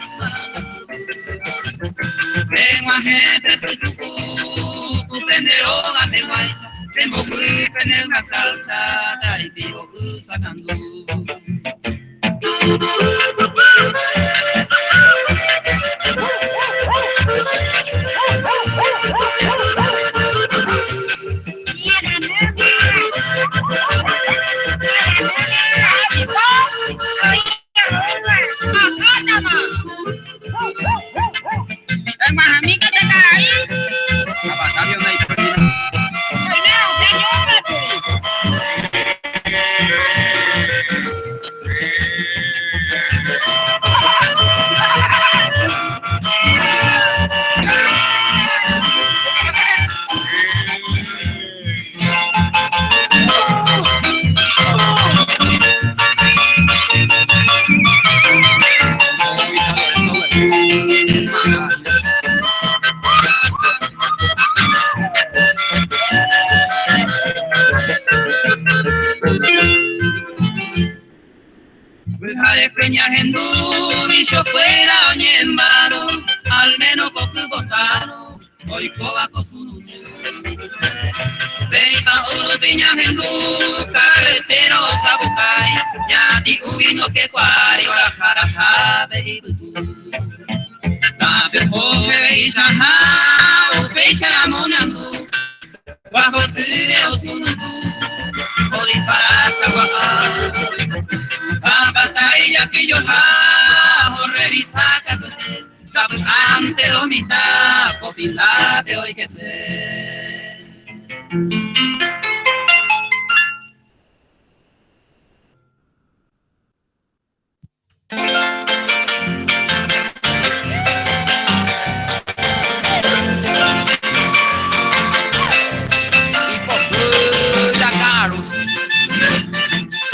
A: Tengo a gente que tu penderoga te guaysa, tengo que tener una calzada y vivo sacando. Peñas en Dubicio fuera oñembaro, al menos coque botaro, hoy coba con su nudo. Veipa uru peñas en Du, carretero sabucay, ya digo vino que cuari, ora para jabe y butu. Tape coge y jaja, o peixa la monandu, bajo tire o sunudu, o dispara saguaca. Batalla que yo hago, revisa que sabes antes de mitad, copila de hoy que sé. Y por la caros,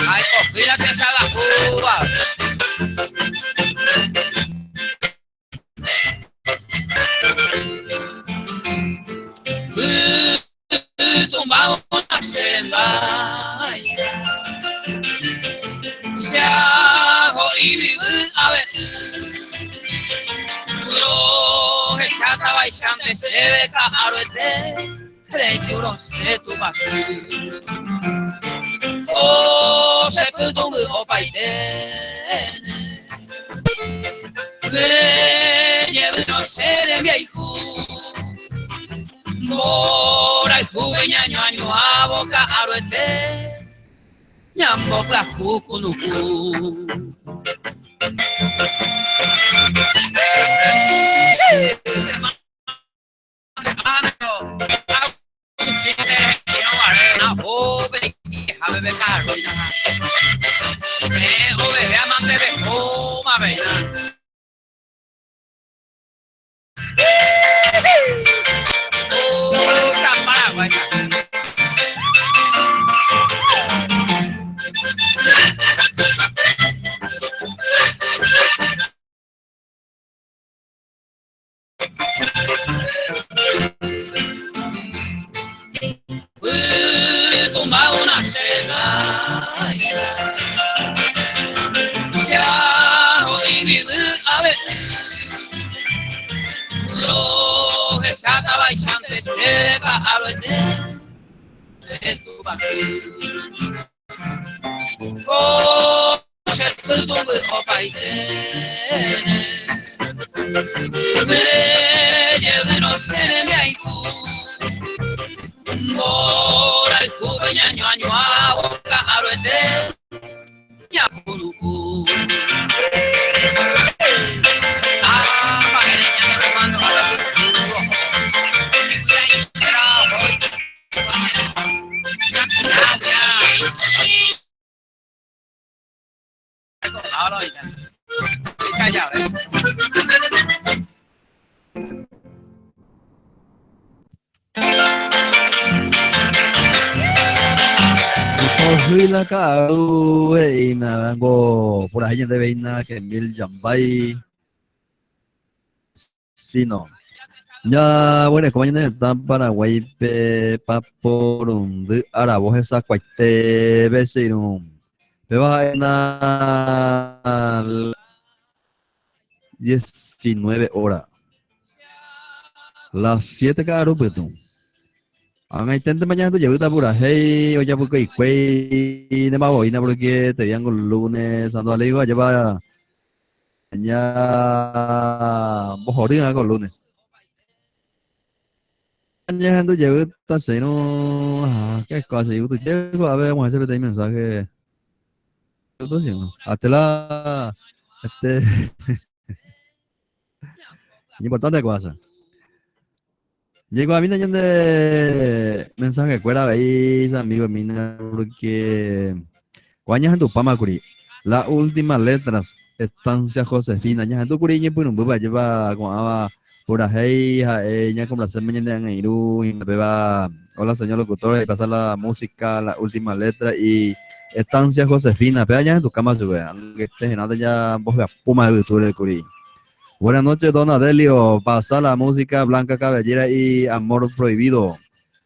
A: ay, por mira que se la cuba. Tumbado una senda, se ha jodido a ver. Yo que se estaba echando se ve caro yo se tu paso. Oh, se pudo muy opaide. Ve, no ser mi hijo. Mora el juveñaño año a boca aruete. Nyambo la cucunucu. Tumba una seda, se ha jodido a ver. Lo que se ataba y antes se va a lo de tu vacío. Se pudo ver paide. Me lleve no se me hay mora el juveñaño año a boca a lo de ya purucu. Ah, magareña me comando a la purucu. Ahora oiga. Estoy callado,
C: Huila Karu, Veina, vengo por ahí de Veina, que Mil Yambay. Sí, no. Ya, bueno, como ya están Paraguay, por un de Arabos, esa cuate, vecino. Me va a ganar 19 horas. Las 7 Karu, pues tú. Ang intento mañana tu llevita pura, hey, oye, porque y de maboina, porque te digan el lunes, ando a le digo, lleva ya, bojorín con lunes. Mañana tu llevita, si no, qué cosa, yo te llego, a ver, vamos a hacer este mensaje. Hasta la, importante cosa. Llego a mí de mensaje, cuera, veis, amigo, mina, porque Guañas en tu pamacuri. Las últimas letras, estancia Josefina, ñas en tu curiñe, pues un buba lleva como aba por ahí, ella como la mañana en Irú, y me beba, hola señor locutor, y pasar la música, las últimas letras y estancia Josefina, pero allá en tu cama sube, aunque estés en nada ya vos de puma de virtud del curí. Buenas noches, don Adelio, pasa la música Blanca Cabellera y Amor Prohibido.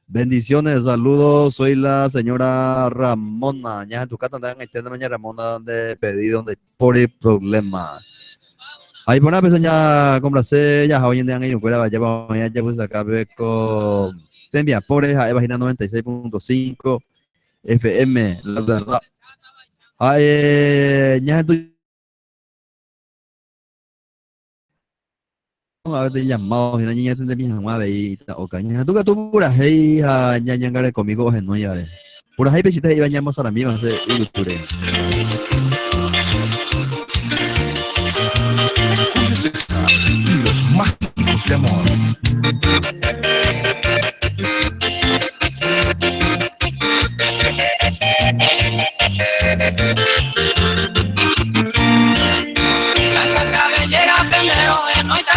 C: Bendiciones, saludos, soy la señora Ramona. Ya en tu casa andan en mañana Ramona de pedido de por el problema. Ahí por una persona complace ya hoy en día en fuera vaya ya pues acá con te envía por esa página 96.5 FM, la verdad. Ay, ya en tu a ver te llamado y la niña te mi mamá y o caña tu gato pura hey a ñañangare conmigo en no yare pura hey pesita iba ñamos ahora mismo se ilustre
B: Julio César y los mágicos de amor.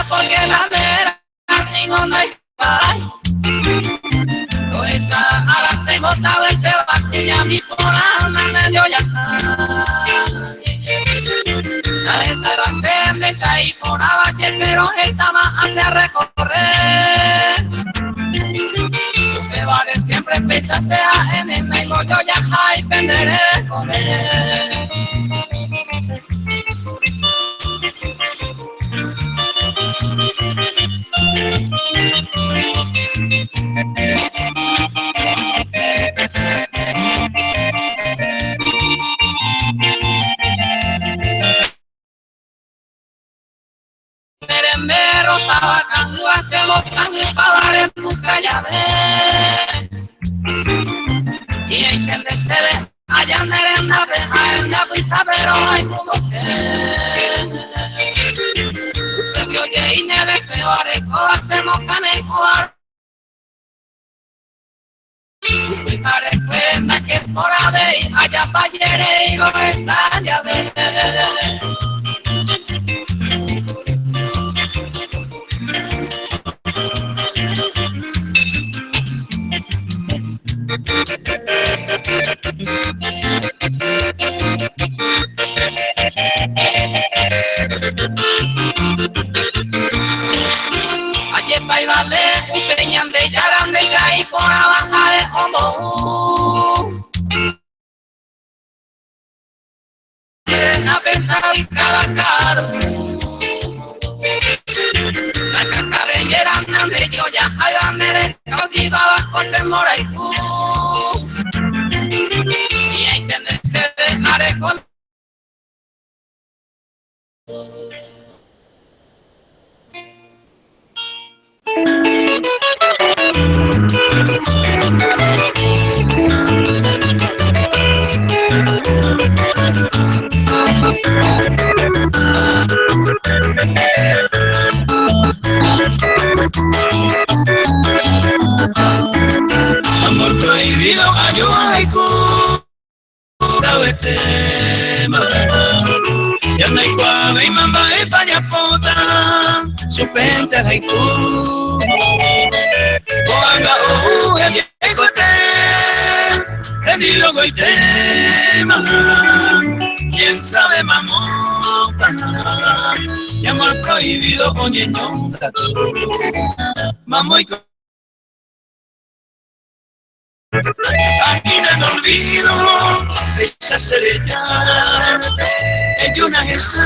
A: Porque la vera tengo no hay paz. Pues ahora se botaba el tabaco y a mi porana me dio ya. A esa va a ser de esa y por abajo, pero esta más hace a recorrer. Me vale siempre pesa sea en el medio yo ya hay penderé comer. Merembero, tabacando, hacemos tan y para en tu ves. Y hay que se ve, allá merenda, en la pista, pero hay como ser. Usted vio y ne deseo areco, hacemos caneco. Y arecuenda que es por ave, allá payere y lo es allá ve. Ayer bailale, un peñan de yaran de ahí por abajo de homo. Quieren a pensar y cada caro. La cabellera andan de yo ya hagan de cautivo abajo se mora y tú. Y hay que se dejaré con amor prohibido ayuaiku dawetema yana ikwabe imamba epanya pota supente haiku oanga o egote endido goite
D: quién sabe mamota, y amor prohibido oye ñonga, mamoy aquí no me olvido esa estrella, ella una esa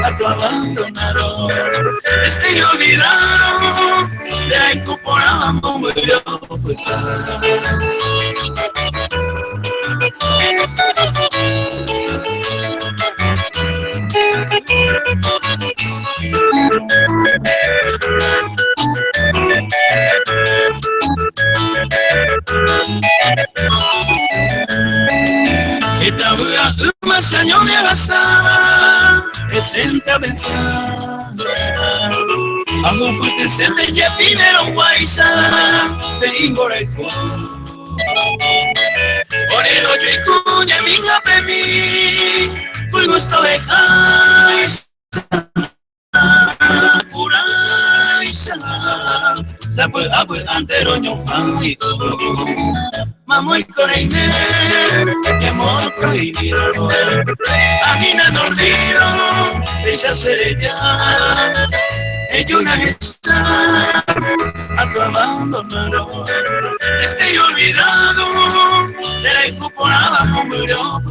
D: a tu abandonaron, estoy olvidado de la incorporada murió. Esta buena más años me abrazaba, presente a pensar. Amo que te sientes ya primero guaysa, te ingorezco. Por el hoyo y cuña mi gape mi, muy gusto de jaisa. Puraisa, sabe abuel anteroño pánico. Mamoy coreine, que amor prohibido. A mí no me olvido, ella estrella, ella una gesta, a tu abandonaron. Estoy olvidado de la incorporada murió.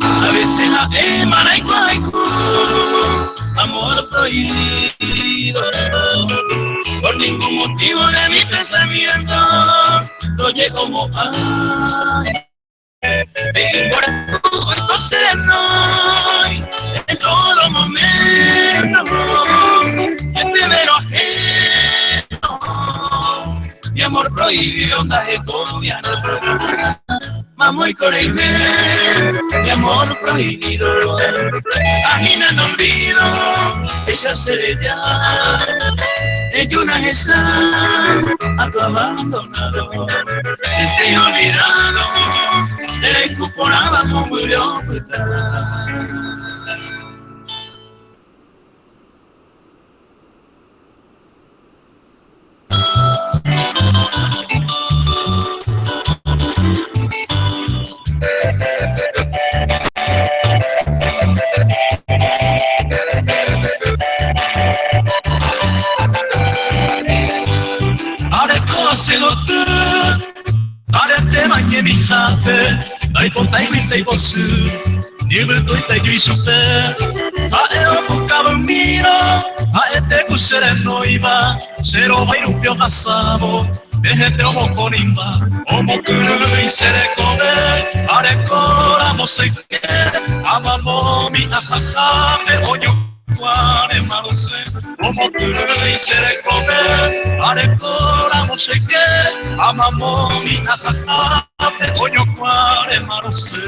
D: A veces la emana y cuaicu, amor prohibido. Por ningún motivo de mi pensamiento, no llego como por el coserno, en todo momento, el primero ajeno, mi amor prohibido anda de coviana. Mamoy coreime, mi amor prohibido. A mí no me olvido, esa estrella, ella una esa, a tu abandonado. Estoy olvidado de la incorporada murió. Ai pontai wintai posu, nivel toita yo isote. Ae buscaba un miro, ae te kusere noiba, sero bairupio pasado, gente homo conimba, homo kuru y sere kode, are kora moseike, amamo mi ajaja, me oño kuare marose, homo kuru y sere kode, are kora moseike, amamo mi ajaja. Oño cuare marose.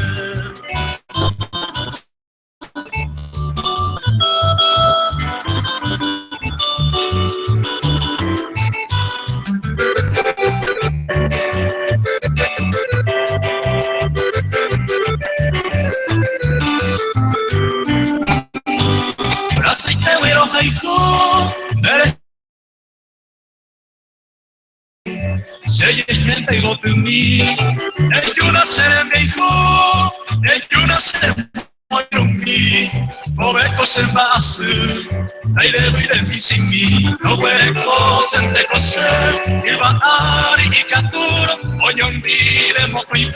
D: Aceite güero haiku, se gente go to me, ella se me dijo, ella se me no ve cosas más, ahí le voy de mí sin mí, no ve cosas de cosas, y va a ir y caturo, hoy un día me voy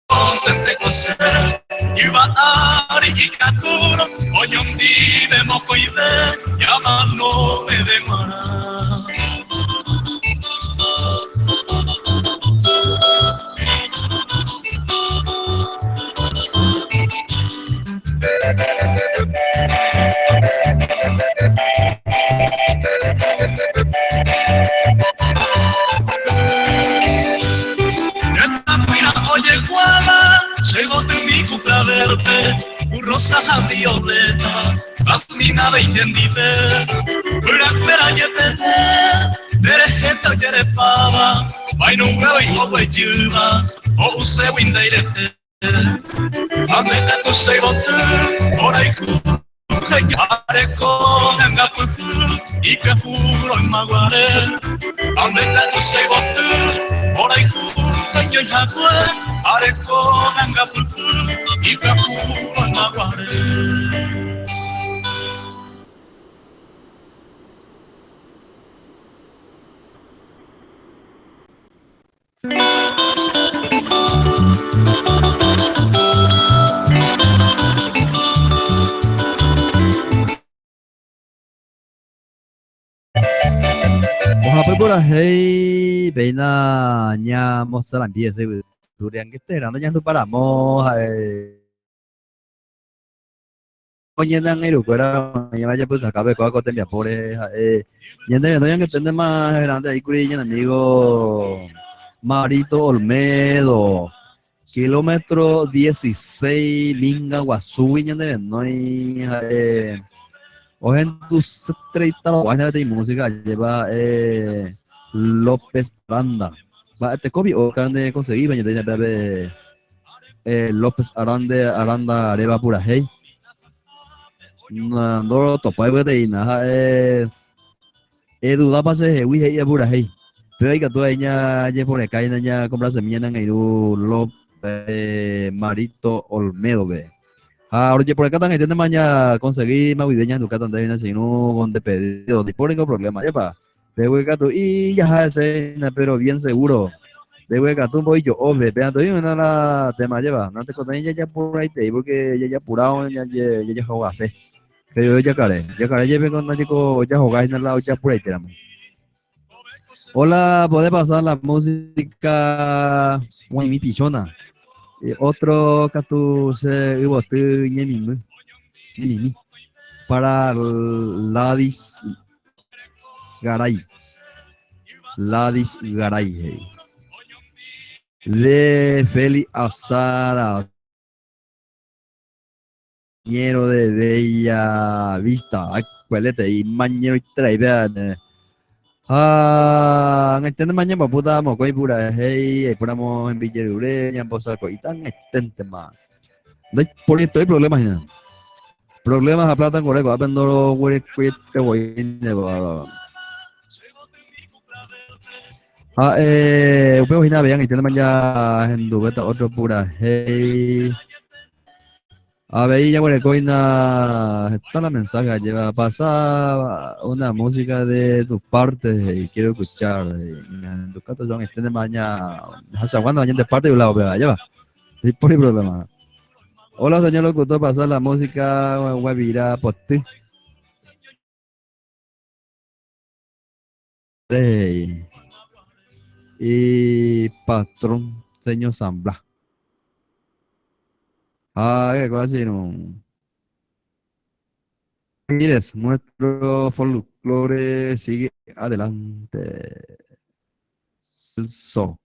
D: cosas de cosas, y va a ir y caturo, hoy un día me voy de, llama no me de más. Llegó de mi cuca verde, un rosa a violeta, las mina de intendite, una espera y Derejeta yere pava, vai num grau e rouba e dilma, ou o céu ainda irete. Ameka tu sei botu, ora iku, areko nanga puku, ika furo in maguare. Ameka tu sei botu, ora iku, kanyo hakue, areko nanga puku, ika furo in maguare.
C: Ojalá por ahí, pena ña mostrar empiece durian que esperando ya no paramos oye dan el cuera ya vaya pues acabe con cote mi apore y en no ya que tende más grande ahí curí amigo Marito Olmedo kilómetro 16 Minga Guazú y no hay hoy en tus 30 años de música lleva López Aranda. Va, te copio o carne conseguí, baño de bebé López Aranda Areva pura hey. No topa de nada duda pase he wi hey pura hey. Pero hay que tú ella ya por acá ya comprar semilla en Iru López Marito Olmedo ve. Ahora por acá también tiene mañana conseguir más videos en tu casa también así no con de pedido, ni por ningún problema, ya pa. De hueca tú y ya ese, pero bien seguro. De hueca tú voy yo, ove, vean tú y una la tema lleva, no te conté ya por ahí te porque ya apurado ya jugaste. Que yo ya care lleve con un chico ya jugáis en el lado ya por ahí te amo. Hola, puede pasar la música muy mi pichona. Otro que tú se iba tú ni para Garay. Ladis Garay. De Feli Azara. Ñero de Bella Vista. Acuérdate, y mañero y trae, vean. Ang extende mañana puta mo koi pura hey, puramos en Villarure, en Poza y tan extende más. Por esto hay problemas, ¿no? Problemas a plata en Coreco, apendo güey que voy de upeo hina vean y tiene mañana en dubeta otro pura hey. A ver, ya güey coina está la mensaje, lleva pasar una música de tus partes y quiero escuchar. En tus casos son extende mañana, hasta cuando mañana de parte de un lado, pero lleva. Sí, por el problema. Hola, señor locutor, pasar la música guavirá por ti. Y patrón, señor Zambla. Qué cosa así, no. Mires, nuestro folclore sigue adelante. El so.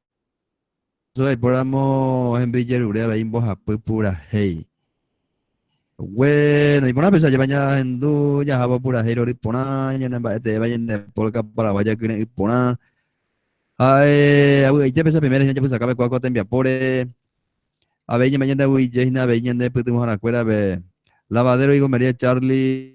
C: Soy programa en Villarure, veis vos pues pura hey. Bueno, y por una pesar ya baña en du, ya haba pura hey, oripona, ya en te vayan de polka para vaya que ipona. Ahí te pesa primero, ya pues acabe cuaco te envía por a ver, mañana voy, ya veían de putumos a la cuera, ve. Lavadero y María Charlie.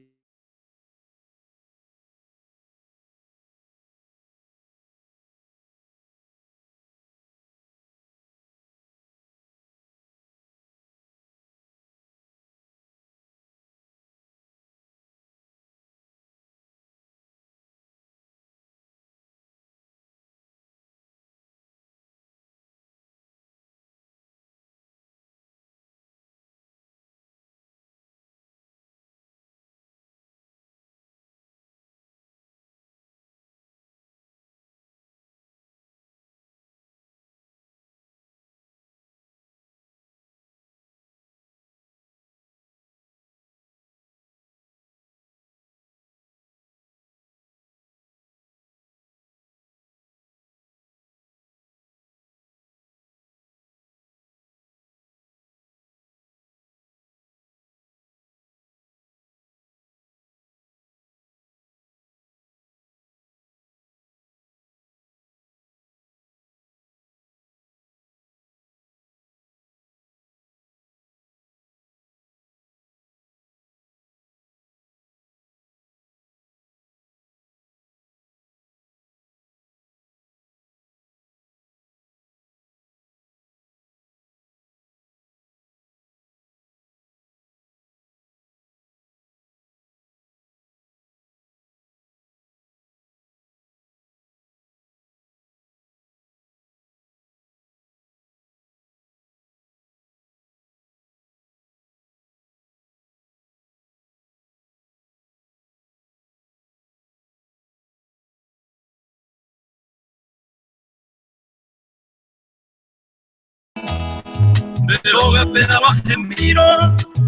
D: pero me pedaba te miro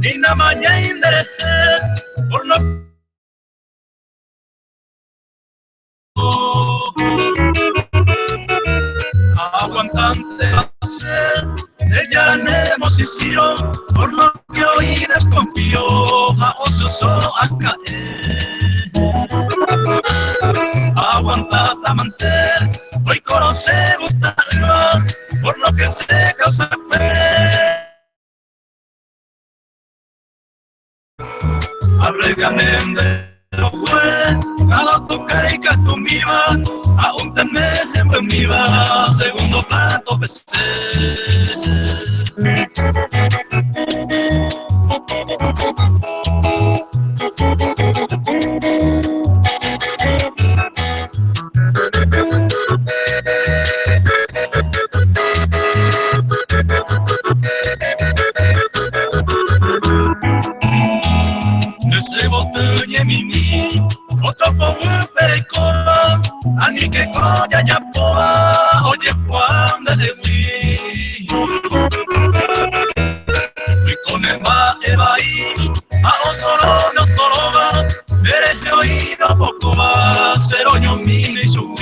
D: y na mañana inderece por no aguantante hacer ella nemos hicieron por lo que hoy desconfío a ocioso a caer aguantada manter hoy conoce gusta por lo que se causa arregamente lo fue cada toque y que tu miva aún te me en miva segundo plato pesé ese botella mimi otro con un pericola ani que coya ya poa oye Juan desde Wii y con el va ahí a solo no solo va eres de oído poco va ceroño mil y su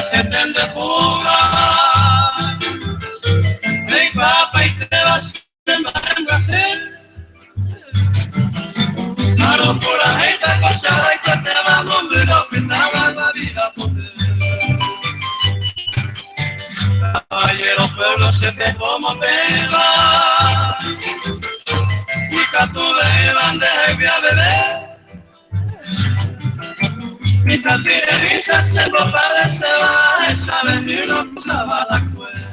A: se prende fuga mi papá y te vas a hacer claro por la gente cosa y que te vamos a ver lo que estaba la vida poder caballero pueblo se te como beba y que tú beban de a beber mientras te dices se propara se va esa vez y no usaba la cuerda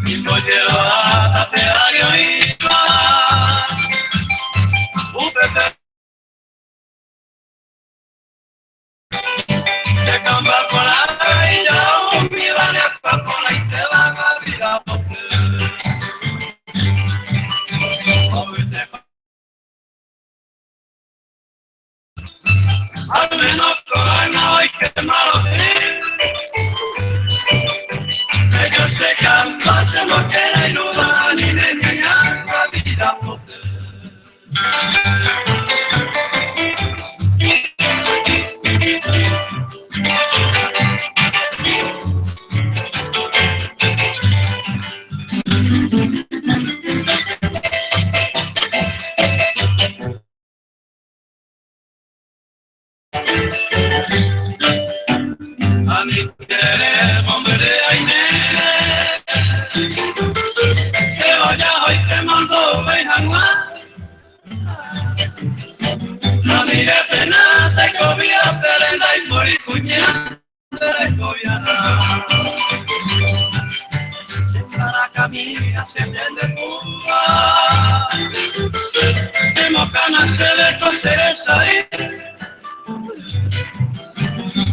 A: y no lleva a pedario y se cambia con la y ya un milagro para con la y te va a vida al menos corona hay que malo ellos se cantan se no quieren ayudar ni de engañar la vida a mi querer hombre de Aine que vaya hoy te mando Benjaguá no mire pena te cobia perenda y moricuña de cobiana se para camina se entiende pura tenemos ganas de coser esa ahí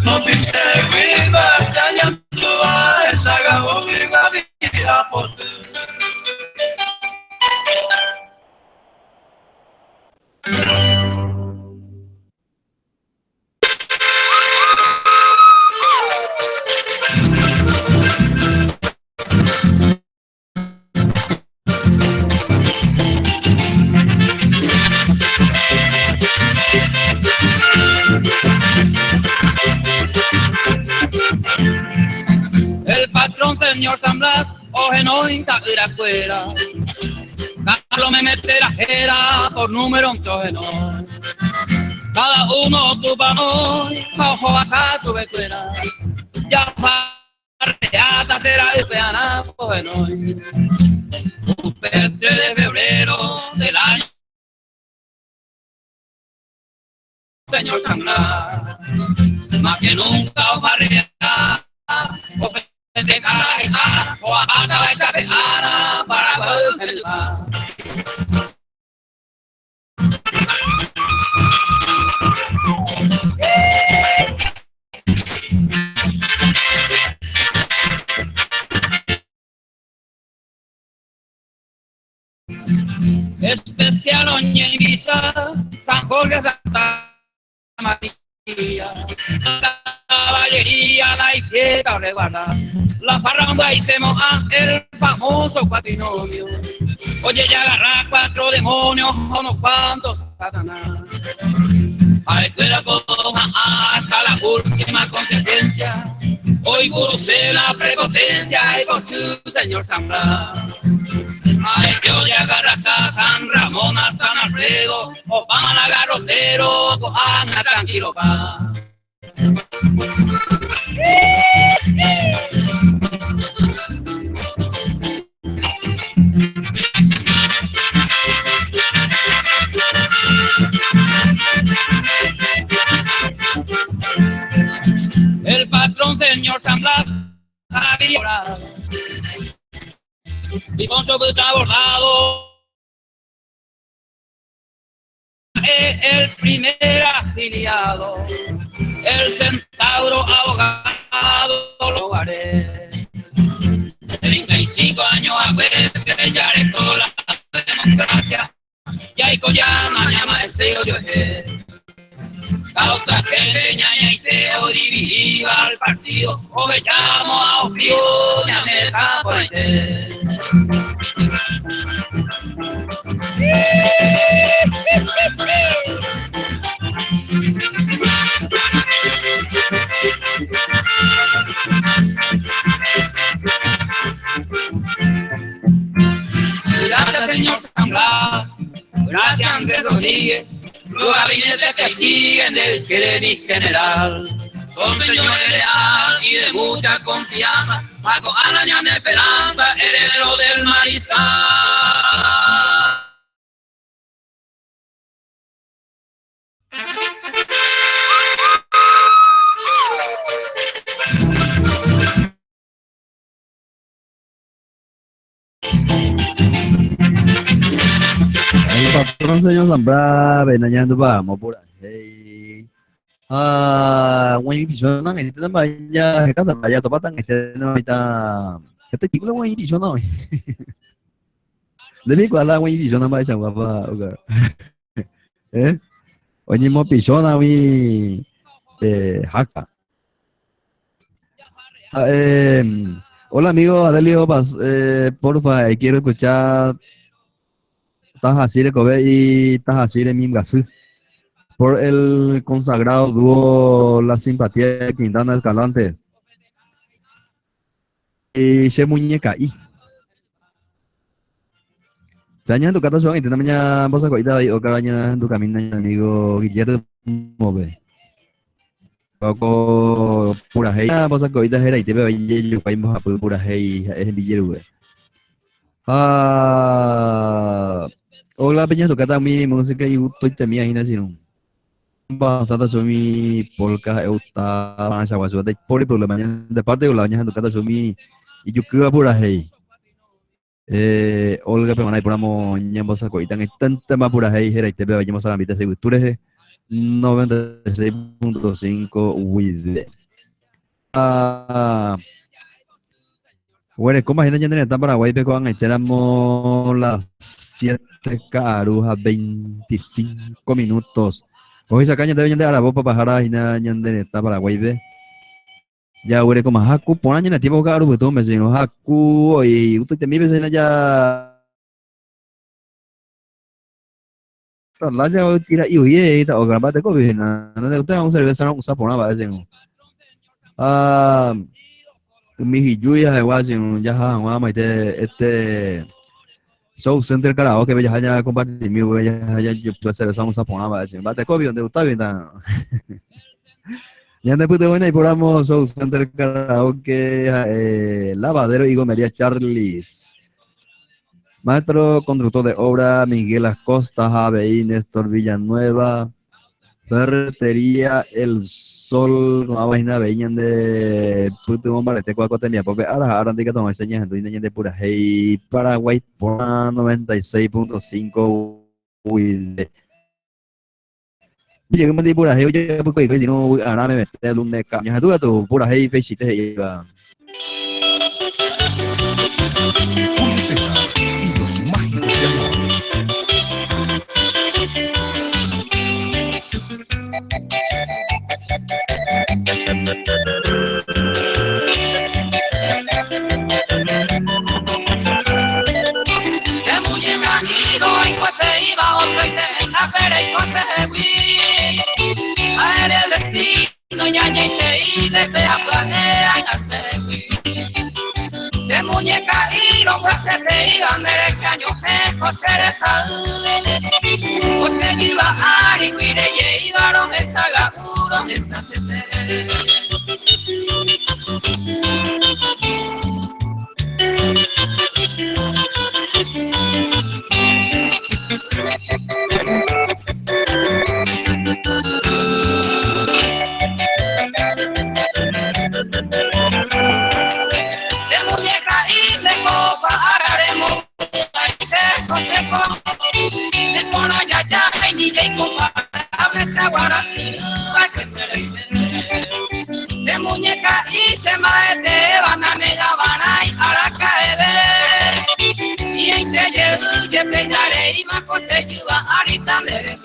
A: no piense viva se hayan tuva esa gabo viva vida por ti
F: el patrón señor San Blas, ojeno inta iracuera, Carlos me mete la jera por número un ojeno. Cada uno ocupa hoy, ojo vas a su vecuera. Ya barriata será de peana, pues no. Un 3 de febrero del año, señor Sanglar, más que nunca os barriata, os festejáis o acabáis a pejana para celebrar. Especial doña invita San Jorge Santa María, la caballería, la izquierda resguarda, la farranda y se moja el famoso cuatrinomio. Oye, ya agarra 4 demonios, unos cuantos satanás. A la escuela coja hasta la última consecuencia. Hoy crucé la prepotencia y por su señor San Blas. Ay, que hoy agarra hasta San Ramón, a San Alfredo, o van a garrotero, cojan a tranquilo pa. El patrón señor San Blas había orado y con su busta bordado el primer afiliado, el centauro abogado lo haré. 35 años a ya esto la democracia y hay collama llama deseo yo causa que leña y teo dividida al partido o me llamo a opio ya me está por ahí. Gracias señor San Blas, gracias Andrés Rodríguez, los gabinetes que siguen del Querení General. Son señores leal y de mucha confianza, Paco Arañán de Esperanza, heredero del Mariscal.
C: El patrón señor Zambra, Benañando vamos por ahí. Wayne Pichona, este también ya se casa, ya topatan, este no está. Este tipo de Wayne Pichona hoy. De mi cuadra Wayne Pichona va a echar guapa, Oye, mo Pichona, mi Jaca. Hola amigo Adelio, porfa, quiero escuchar Tajasire Kobe y Tajasire Mimgasú por el consagrado dúo La Simpatía de Quintana Escalante y Che Muñeca y Taña tu kata suang itu namanya bosa kok ida o karanya tu kami amigo Guillermo Move Poko pura hei bosa kok ida hera ite be yo pai mo pura hei Guillermo hola peña tu kata mi música y uto temia hina sinu bastante sumi polka euta masa wasu de por problemanya de parte de la baña tu kata sumi y yo que pura hei Olga Pemanay Puramo Ñambosa Coitán es tanta más pura hei hera ite be vayamos a la mitad de Gutures 96.5 with bueno, ¿cómo imagina ya en Paraguay? Pero ahí tenemos las 7 carujas, 25 minutos. Hoy esa caña debe de Arabo para bajar a en Paraguay. Ya, güey, como Haku, ponen en el tiempo caro, pues todo me dicen, Haku, y usted te mire, ya. La ya tira y oye, o grabate COVID, no le gusta un cerveza, no usa por nada, parece. Mi hiyuya de Washington, ya vamos este Show Center Karaoke, ya haya compartir mi ya yo puedo hacer esa un sapona, va a decir, bate COVID, donde está bien. Ya después de buena y poramos Soul Center Karaoke, Lavadero y Gomería Charlies. Maestro constructor de obra Miguel Acosta, ABI Néstor Villanueva. Ferretería El Sol, con la vaina veían de puto bombarete, cuaco tenía, porque ahora que tomar enseñas en de pura hey, Paraguay por 96.5. Uy, llegué a meter pura hey, oye, porque si no, ahora me metí el lunes, cañas, tú tu pura hey, pechite, hey,
B: Julio César y los mágicos del amor.
F: Se muñeca y no encuentre iba otro y te la pere y conseguí. A él el destino ñaña y te y desde la planera en hacerwi. Se muñeca y no se te iba a ver el caño que coser esa o se iba a ariguire y iba a lo que salga uno de esa se se muñeca y de copa haremos de cono ya ya ni de copa abre se aguara se muñeca y se maete van a negar van a ir a la calle y en te llevo que peinaré y más cosas lleva ahorita de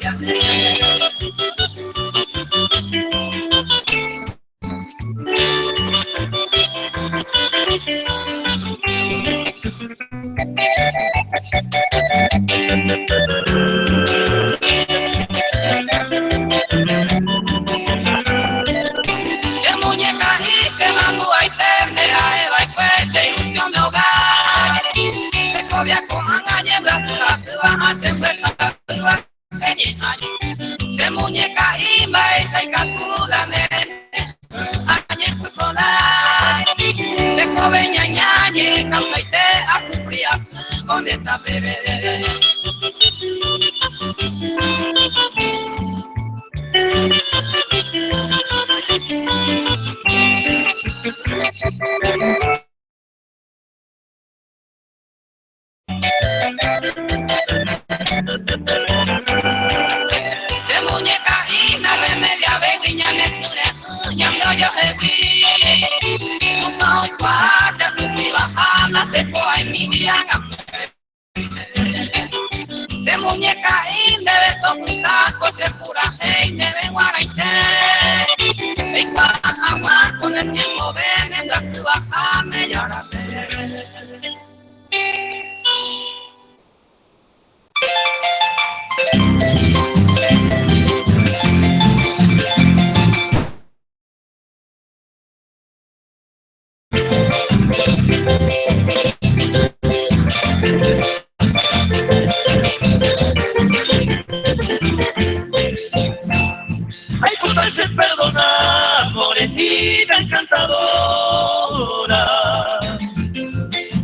F: se muñeca y se mandó a iternera Eva y pues se ilusión de hogar de cobia con angañe blasura se va a siempre se muñeca y maíza y calcula nene añe solar de cobeña ñañe causa y te a sufrir con esta bebé. Se muñeca y na remedia veguiña lectura ñando yo hewi no pasa su viva ana se coa en mi día se muñeca y debe tocar se pura hey debe guaraite y agua con el tiempo ven en la subaja me llora
D: Ay, poderse perdonar, morenita encantadora.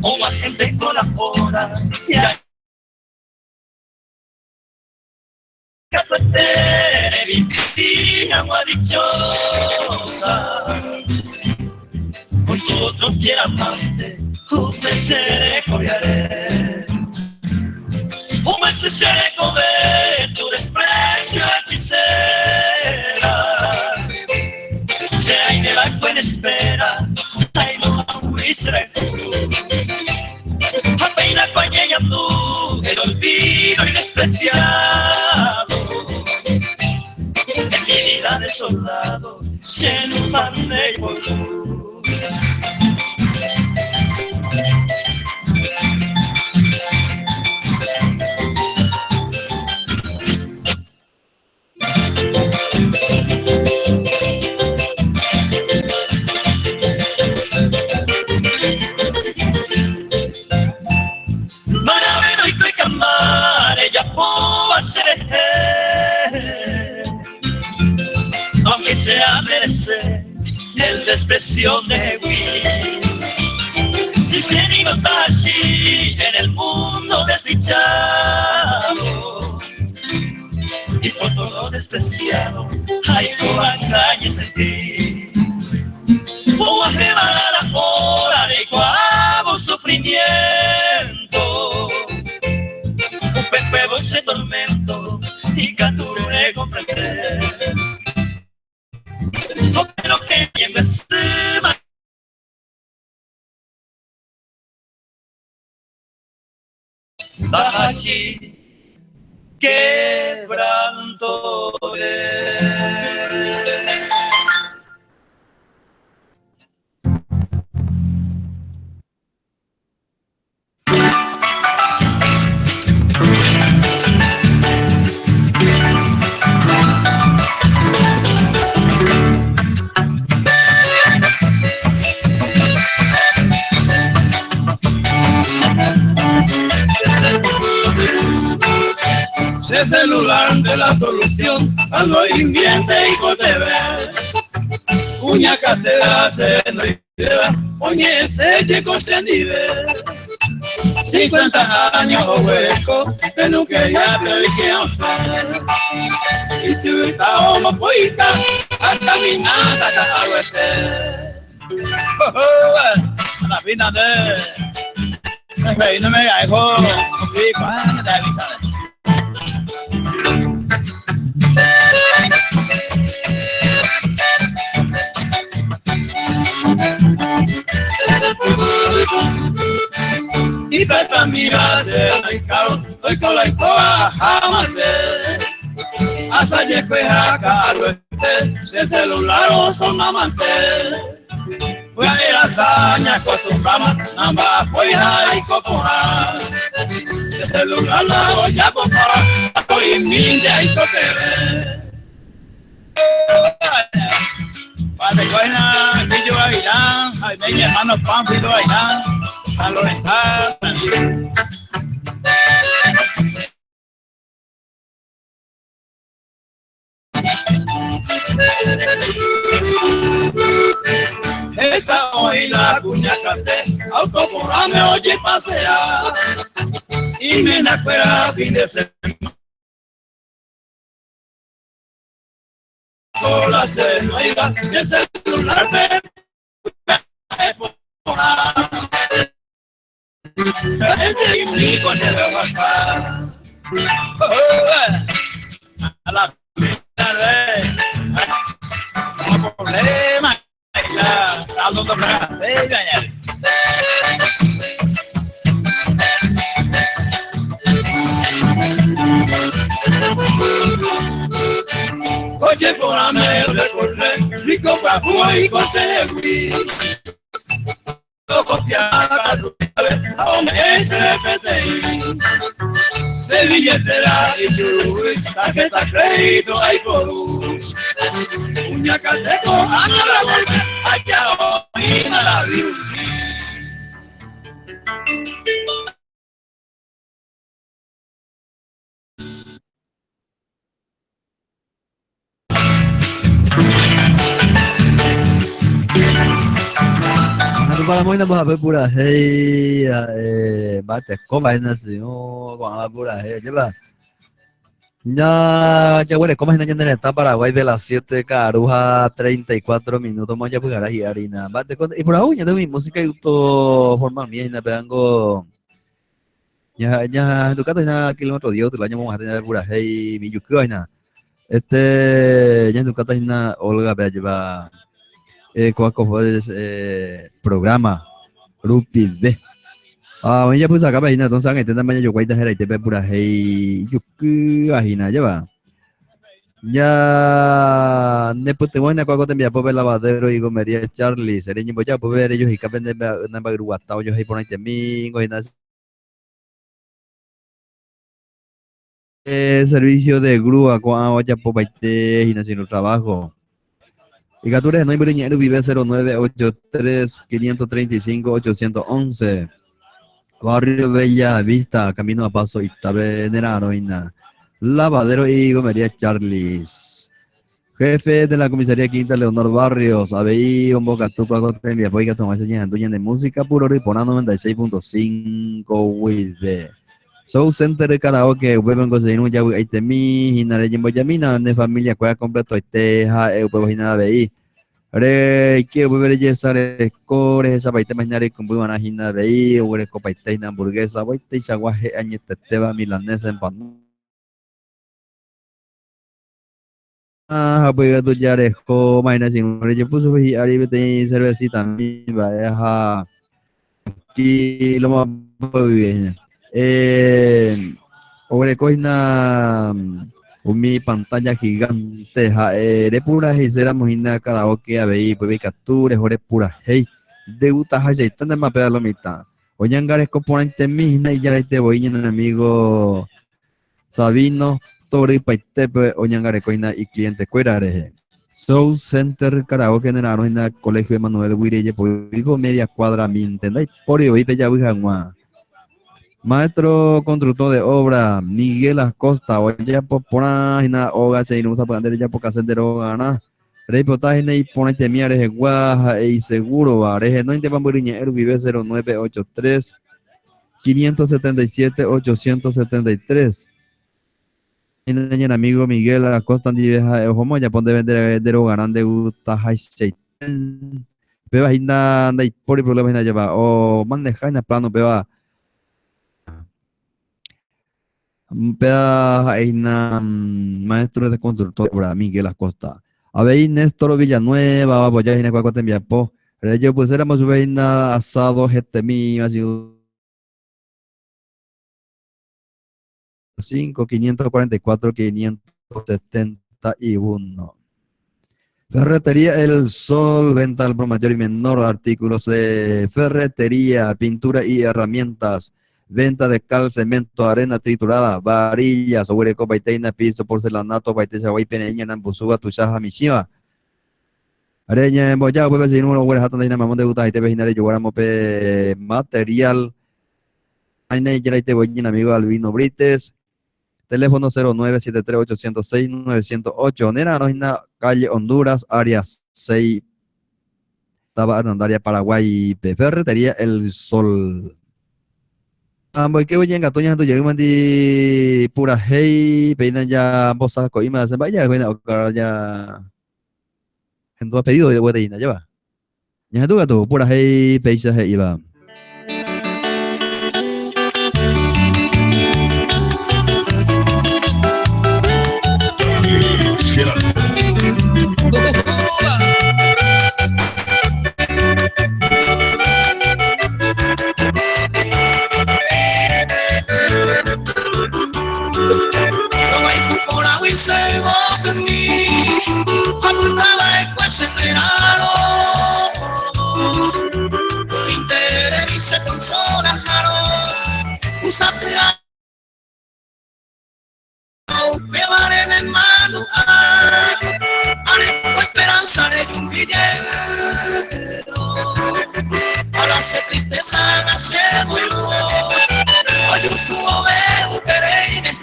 D: O más gente colabora y hay que aprender vivir agua dichosa. Con tu otro fiel amante, usted se cobiaré. Un mes se recobre tu desprecio hechicera. Se hay de banco en espera, ay no huisre tú. Apenas coñeña tú, el olvido despreciado. En mi vida de soldado, se nos mande por luz. que sea merece el desprecio de Wii. Si se ni Tashi en el mundo desdichado y por todo despreciado hay cobacañas en ti. O arriba la hora de cuavo sufrimiento, un pecuevo ese tormento y canturé comprender. No quiero que quien me suma Tashi quebrantore.
A: Ese celular de la solución, salvo inviente y TV. Uña catedra se no idea, oye se te costendive. 50 años hueco, que no quería ver qué hacer. Y tú estás como poita, hasta mi nada te arruete. La vida de... Se ve y no me dejo, y cuando te avisaré. Y para mirarse el carro, estoy con la escoba jamás hasta llegar a carro se celular o son amantes. Voy a ir a saña acostumbrada, namba apoya y copona. El celular la voy a comprar, voy mi de ahí toque. Padre Guayna, Millo Aguilán, ay, mi hermano Pánfilo Aguilán, San Lorenzo. Esta hoy la cuña canté, autoporame oye pasea, y me nacuera fin de semana. Con la celular, si el celular me pone, ese implico se ve acá. A la tarde, no problema, la saldo de frase, gañar. Oye, por amor, recorrer, rico para y conseguir. Copiar, a hombre SPTI. Se billetera y Yuri, tarjeta crédito hay por uña cateco, anda la golpe, hay que oír a la vida.
C: Para muy nada más pura hey bate coma en así no con pura hey lleva ya bueno cómo es en el está Paraguay de las 7 caruja 34 minutos más ya pues ahora y harina bate con y por ahora ya de mi música y auto formal mía y na pedango ya en tu casa na kilómetro 10 otro año vamos a tener pura hey mi yuki vaina ya en tu casa na Olga pe lleva cuaco programa Rupi B. Ya pues acá página entonces en este tamaño yo cuenta era y te ve pura hey yo qué página lleva. Ya ne pues te voy a cuaco te envía por lavadero y comería Charlie, sería pues ya pues ver ellos y capen de una bagruata yo ahí por ahí domingo y nada. Servicio de grúa cuando vaya por baite y nacional trabajo. Y Catures no hay briñero vive 0983-535-811. Barrio Bella Vista, Camino a Paso, Itabe, Nerano, Lavadero y Gomería Charlis. Jefe de la comisaría quinta, Leonor Barrios, ABI, un boca tupa con Tembia, Poica, Tomás Ñanduña de música, puro Ripona 96.5, Wide. Soul Center de karaoke, Weben Goseinu, Yawi, Aitemi, Hinare Jimbo Yamina, de familia, cueva completo, Aiteja, Pueblo Hinara BI. Re, que Webere Yesare, Core, esa baita imaginare, con Buena Hina BI, Ure Copaiteina, hamburguesa, Waite, Chaguaje, Añeteteba, milanesa, empanada. Pues tu ya dejó maina sin yo puso y arriba de cervecita mi vaya aquí lo más bien ore coina mi pantalla gigante de pura y será mojina karaoke a ver pues capturas ore pura hey de gusta hay tan de mapea lo mitad oyan gares componente misna y ya te voy en amigo Sabino Tori Paitepe Oñangare Coina y cliente Cuerare. Soul Center Karaoke en el Colegio Emanuel Wireye por vivo media cuadra mi entendéis por hoy pe ya Maestro constructor de obra Miguel Acosta oya popona hina oga se inusa para andar ya poca sendero gana reportaje y ponete miares de guaja y seguro bareje no intepamburiña el vive 0983 577 873 el amigo Miguel Acosta y deja homo ya pone vender grande gusta high peba hinda anda y por problema hinda lleva o maneja en plano peba hinda maestro de constructor Miguel Acosta a ver Néstor Villanueva pues ya hinda cuacuate envía po yo pues éramos su hinda asado gente mío así 5, 544, 571. Ferretería El Sol, venta al por mayor y menor, artículos de ferretería, pintura y herramientas, venta de cal, cemento, arena triturada, varillas, huereco, baiteina, piso, porcelanato, baitecha, guay, peneña, nambusuga, tuchaja, mishiva. Areña en Boyá, pues si uno huele jatan de mamón de gutas y te vecinales, yo mope material. Aine ya te voy amigo Albino Brites. Teléfono 0973-806-908. Nera, no en calle Honduras, área 6. Estaba en área Paraguay, Ferretería El Sol. Voy que voy en Gatoña, tu llego mandi pura hey, peinan ya bosa coima, se vaya, ya. En tu pedido de vuelta, lleva. Ya tu gato, pura hey, peisa hey, iba.
A: Esperanza de un villero para hacer tristeza nace muy luego hoy un tubo veo pereine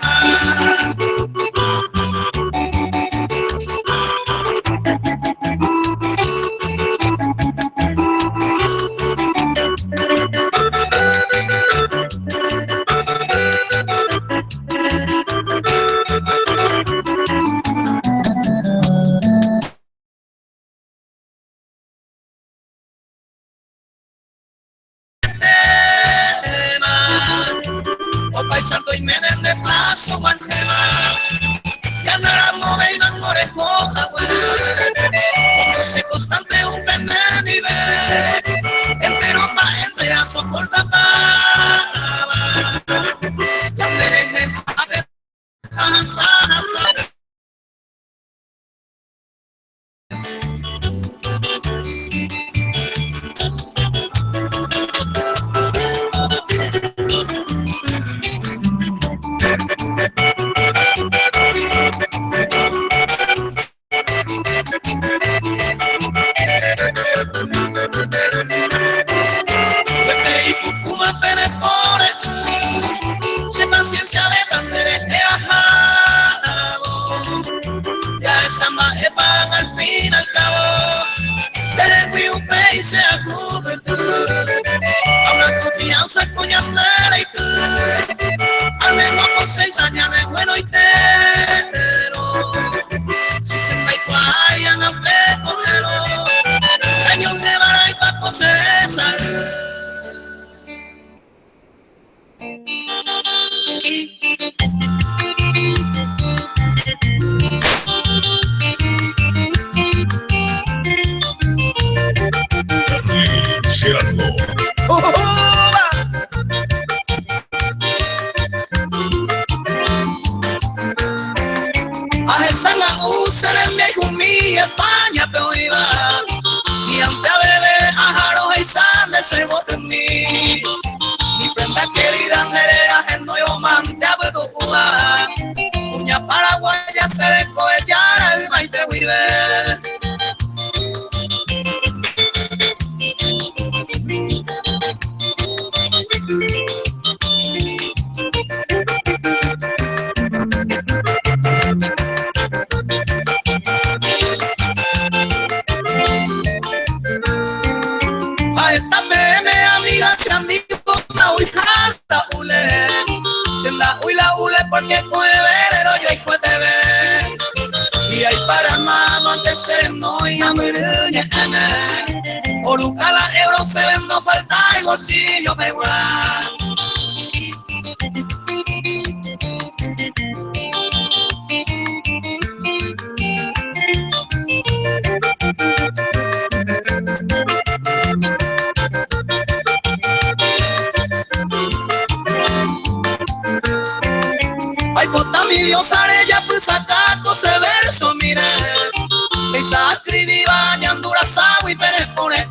A: Santo y Menen de Plazo, Guantema, ya no era mover y no recoja, güey. Como se constante un veneno y ve, entero pa' gente a soportar ya te dejé a ver, paciencia de tan derecha, ya esa más A esa la usa en mi España pero iba y antes a beber a jaros y sande se bote en mí mi prenda querida nerea en nuevo mante a puedo jugar puña paraguaya se le coge ya y maite vive. A esta PM amiga se han dicho una huijata ule sienda huila ule porque coge velero yo y fue TV y hay para mano antes se no y a miruña oruca la euro se ven no falta el bolsillo me guarda. Ay, bota mi Dios, arella, pues sacato ese verso, mire. Esa escribí bañando agua y pérez por el.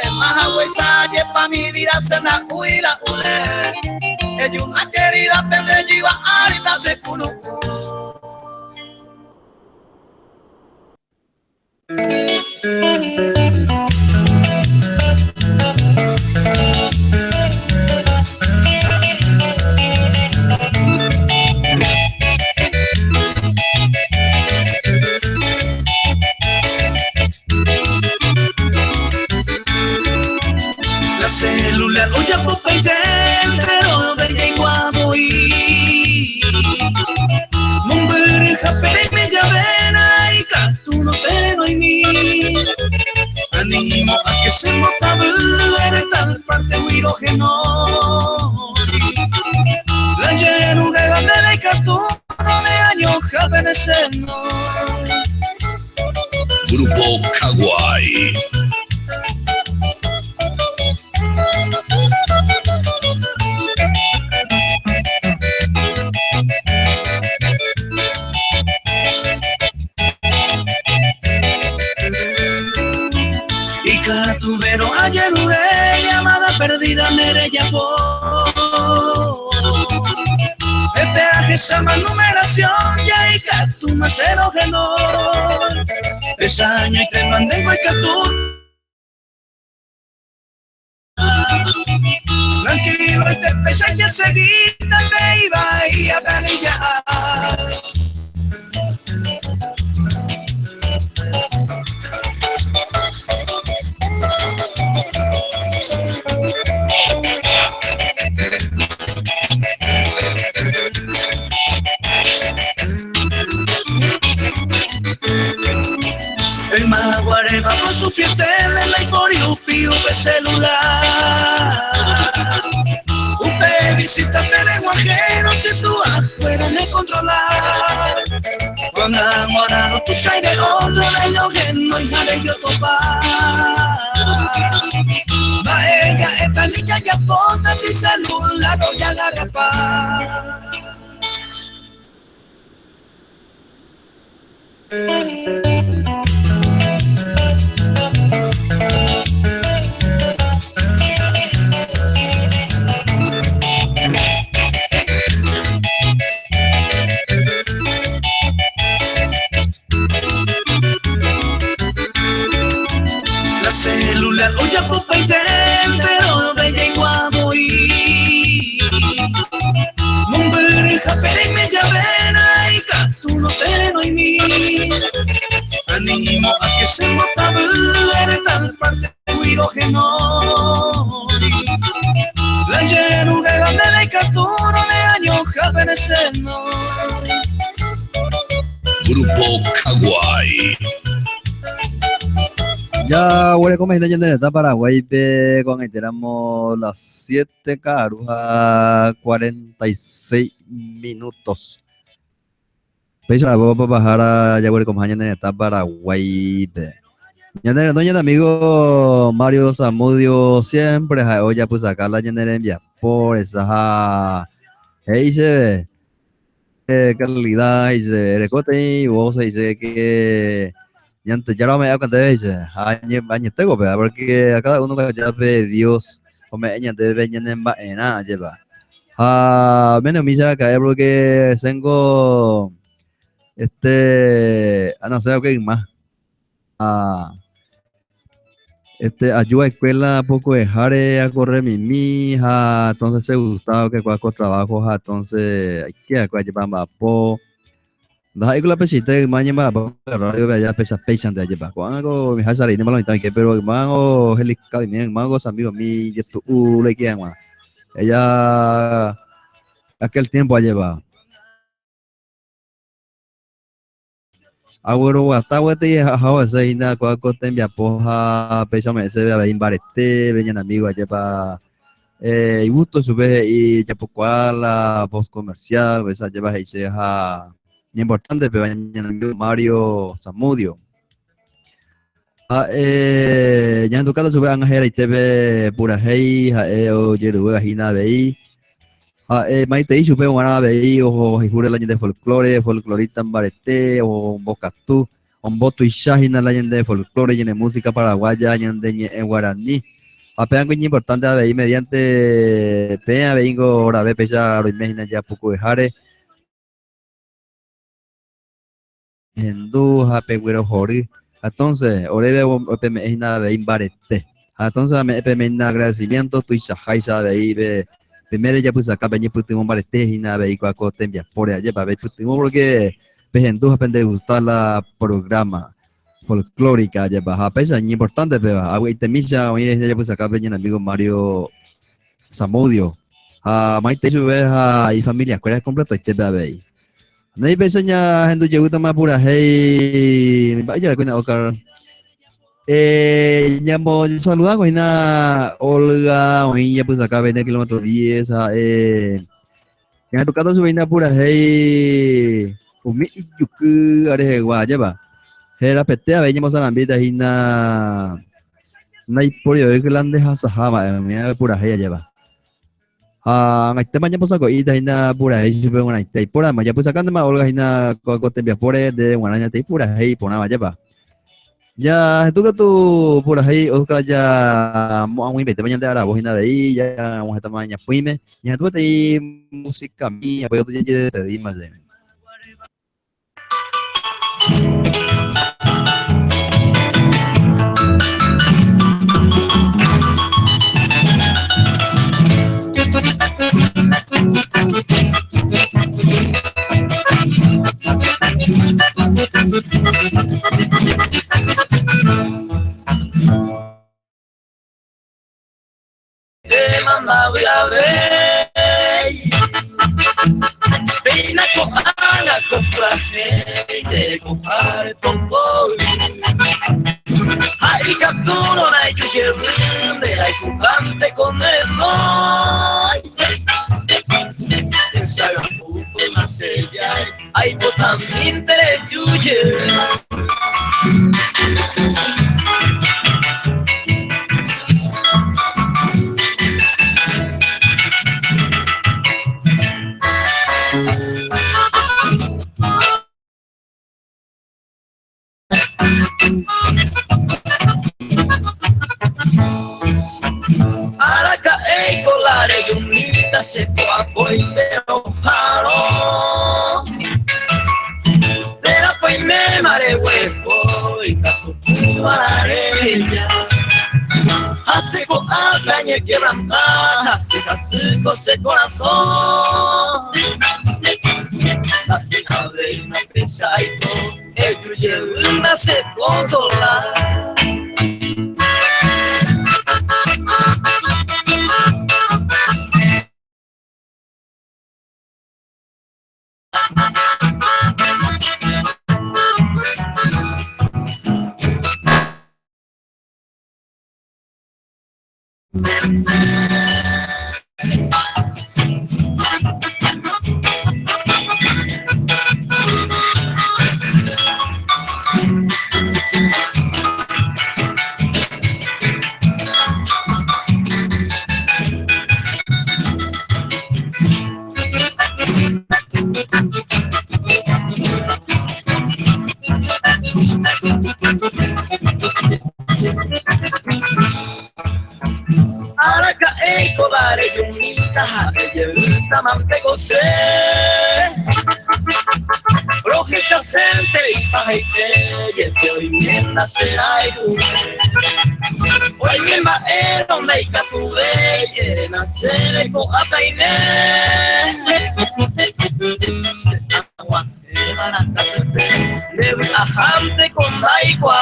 A: Es más agua y salle pa' mi vida se la huila, ule. Ella una querida pende lleva ahorita se culo. La célula oye copa y dentro de ella igual y Mombereja pere me llavena y tú no sé no hay ni animo a que se mota en tal parte hidrógeno la llenura de la nena y caturo de años javeneseno.
B: Grupo Kawaii.
A: Y catuvero ayer una llamada perdida Nereya po el peaje se llama numeración ya y catu macero genor es año y te mantengo y catu tranquilo este pesa ya seguida me iba y a canillar. El maguare va con su fiesta en la Iporio Pío de celular. Usted visita Pérez Guajero si tú afuera me controlar. Cuando enamorado tú sabes de otro de lo que no haré yo topar. Va ella, esta niña ya ponta sin celular no ya agarra paz. La célula hoy ya copa y pero bella y guapo y Mombereja pere y me llavena y catu no sé no hay ni animo a que se mota en tal parte hidrógeno la llenura de la nena y caturo de años javeneseno.
B: Grupo Kawaii.
C: Ya, bueno, como es en esta Paraguay, cuando enteramos las 7 carujas 46 minutos. Pero la voy a bajar a ya, bueno, como en esta Paraguay. Ya tenemos doña amigo Mario Zamudio siempre, hoy ya pues acá la llena envía por esa, hey, se ve, calidad, y se recote y vos se dice que. Y antes ya no me da cuenta de eso, años tengo, porque a cada uno que ya ve Dios, o me añade de venir en nada, lleva. Menos mi ya caer porque tengo, no sé qué más. Ayuda a escuela poco dejar a correr mi hija, entonces se gustaba que cualquier trabajo, entonces hay que llevar más po. Dahil ko lapit si te manya ma ba radio ba ya pesa pesan de allá ko ako mi hasari ni malong que pero mango helika mi mango amigo mi yestu le que ma ella aquel tiempo allá va agüero hasta wete hawa se ina ko tembia poja pesa me se va imbarete venían amigo allá pa y gusto sube y ya poco la post comercial esa lleva y se importante, pero amigo Mario Zamudio. Ya en tu caso sube Angela y TV pura hey, o Yeruga Gina Bei. Maite y sube una Bei, o Jure la de folclore, folclorista en barete, o Bocatú, un voto y Shahina la de folclore y en música paraguaya, y en guaraní. Apenas muy importante a Bei mediante Pea, Beingo, ahora ve, pesa, lo imagina ya poco de Jare. Hindú, Japegüero Jori. Entonces, Orebe, es nada de imbarete. Entonces, me peme agradecimiento, tu Ishahaisa de ahí, primero ya pues acá venía putimos barete y nada de cuaco tembia por allá para ver putimos porque Hindú aprende a gustar la programa folclórica ya baja pesa importante, pero agua y temilla, hoy ya pues acá venía el amigo Mario Zamudio. Maite sube y familia, ¿cuál es completo? Y te ve ahí. Nay biasanya hendu jauh sama pura hey baca aku nak okar nyamo saludar ko ina Olga o ella pues acá 20 kilómetros 10 yang tu kata sudah ina pura hey umi juga ada hewa aja ba hera pete a veña mosa ambita ina nay por yo que lande hasahama me pura hey aja ba ngày tết mà posa ko ida hina pura hei super ngana tai pura ma ya posa kan ma olga hina ko te bia pore de ngana nya tai pura hei pona ma ba ya itu ka tu pura hei olga ya mo ang bete manya da bo hina dei ya mo hata manya puime ya tu tai música mía pero tu ya te di más de
A: Te mandaba a ver, peina con ana con traje de compare poco. Hay capturo na yuye de hay cubante con el no. Ensaya poco na sella, hay botan interés yuye. Araca e colare giunita se qua intero paro Della poi me mare huevo y capo tu arareña Hace con agañe quebrantada hace casi cose corazón La fina de una pesaito el tuyo una se consolar ante gocé. Roje se asente y pajeite, y el que hoy bien nacerá y gure. Hoy mi maero neika tu belle, nacer con ataine. Se aguante baracate, debe ajante con daikwa.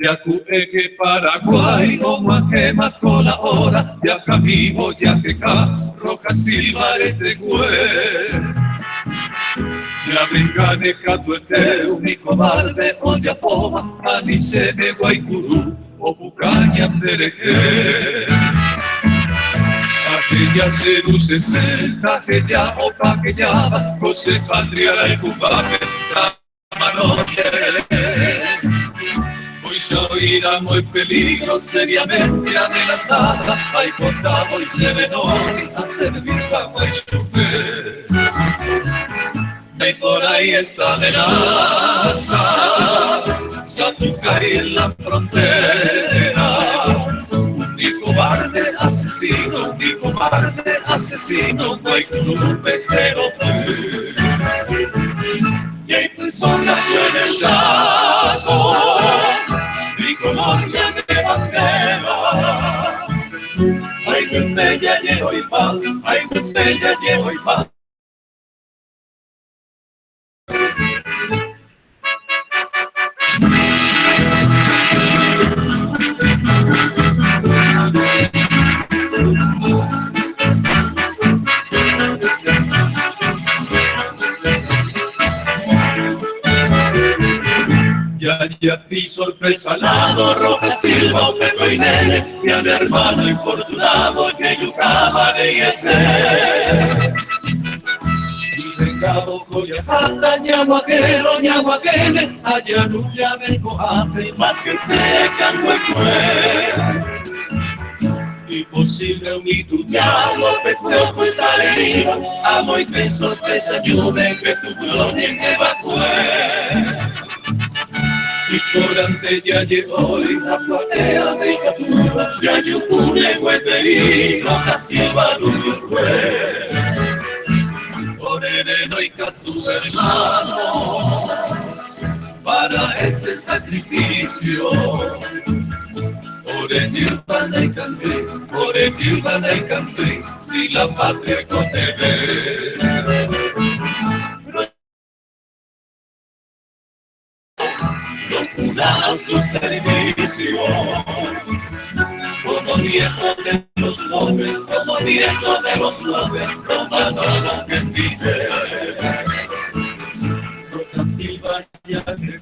G: Yaku eke Paraguay, como a quema con la hora, viaja vivo, yaqueca, roja silva de ya vengane catuete, mi cobarde, o ya poma, anise de guaycurú, o bucaña tereje. Aquella seduce seta, aquella opa que llama, José Pandriara y Cubape, la noche. Hoy ya oirán el peligro seriamente amenazada, hay contado y sereno, a servir agua y chupé. Y por ahí está amenaza, Satucari en la frontera. Un cobarde asesino, Guaycurú, pejero, y hay personas en el Chaco, tricolor ya de bandera. Ay, muy bella llevo y va, ay, muy bella llevo y va. Ya ti sorpresa lado, roja silva, Pedro y Nene, y a mi hermano infortunado, que yucaba de este. Y vengado coyajata, ñaguaquene, allá no ya vengo hambre, más que secan huecue. Imposible unitudiarlo, pecueo cuentalerino, amo y te sorpresa, yo ven que tu gloria evacue. Y por ante ya llegó y la platea de captura, ya yucune hueterí, roja silva luyucue. Por eneno y catu hermanos, para este sacrificio. Por ello van a cantar, si la patria contiene. A su servicio, como nieto de los hombres, romano lo que vive. Roja silva ya que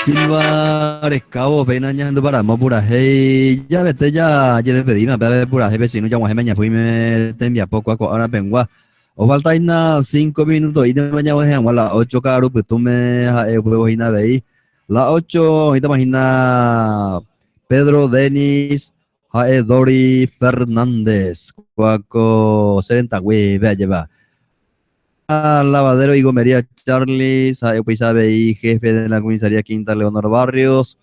C: Silva Rescabo, pena ñando para pura hey, ya vete ya despedime, pero pura hey, vecino ya guajemeña fui me te envía poco ahora vengo. O falta ina 5 minutos y de mañana voy a las 8 caro, pues tú me huevos ina veí. Las 8, ahorita imagina Pedro Denis, Dori Fernández, Cuaco Serenta, güey, vea lleva. Lavadero y Gomería Charlie, sabe y jefe de la comisaría Quinta Leonor Barrios,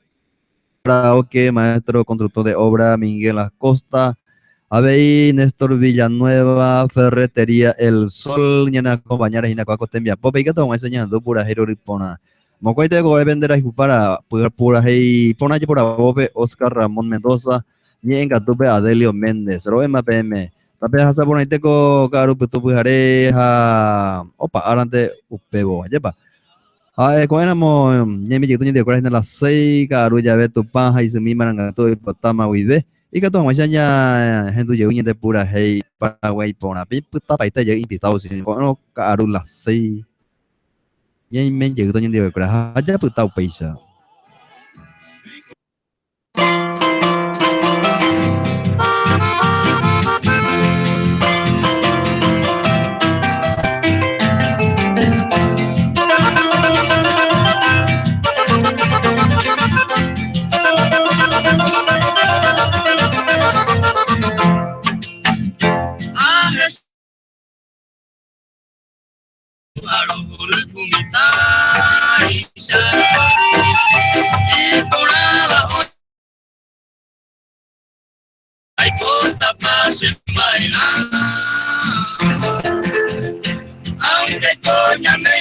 C: Karaoke, maestro constructor de obra Miguel Acosta, ABI Néstor Villanueva, Ferretería El Sol, ñana acompañar a Coaco Tembia Pope, y que estamos enseñando pura jeroripona. Mocoite go vender a para pura hey pona por Bobe Oscar Ramón Mendoza, ni en Gatupe Adelio Méndez, Roema PM. Tapi hasa pun itu ko karu betul hari ha opa arante upebo aja pa. Ko enamo nyemi jitu nyedi ko na las 6 karu ya ve tu pan hai semi maranga to potama wibe. Ika to masanya hendu je unyete pura hei Paraguay pona pi puta paita je invitado sin ko no karu las 6. Nyemi jitu nyedi ko aja puta paisa.
F: Y por abajo hay cosas para bailar, aunque coña me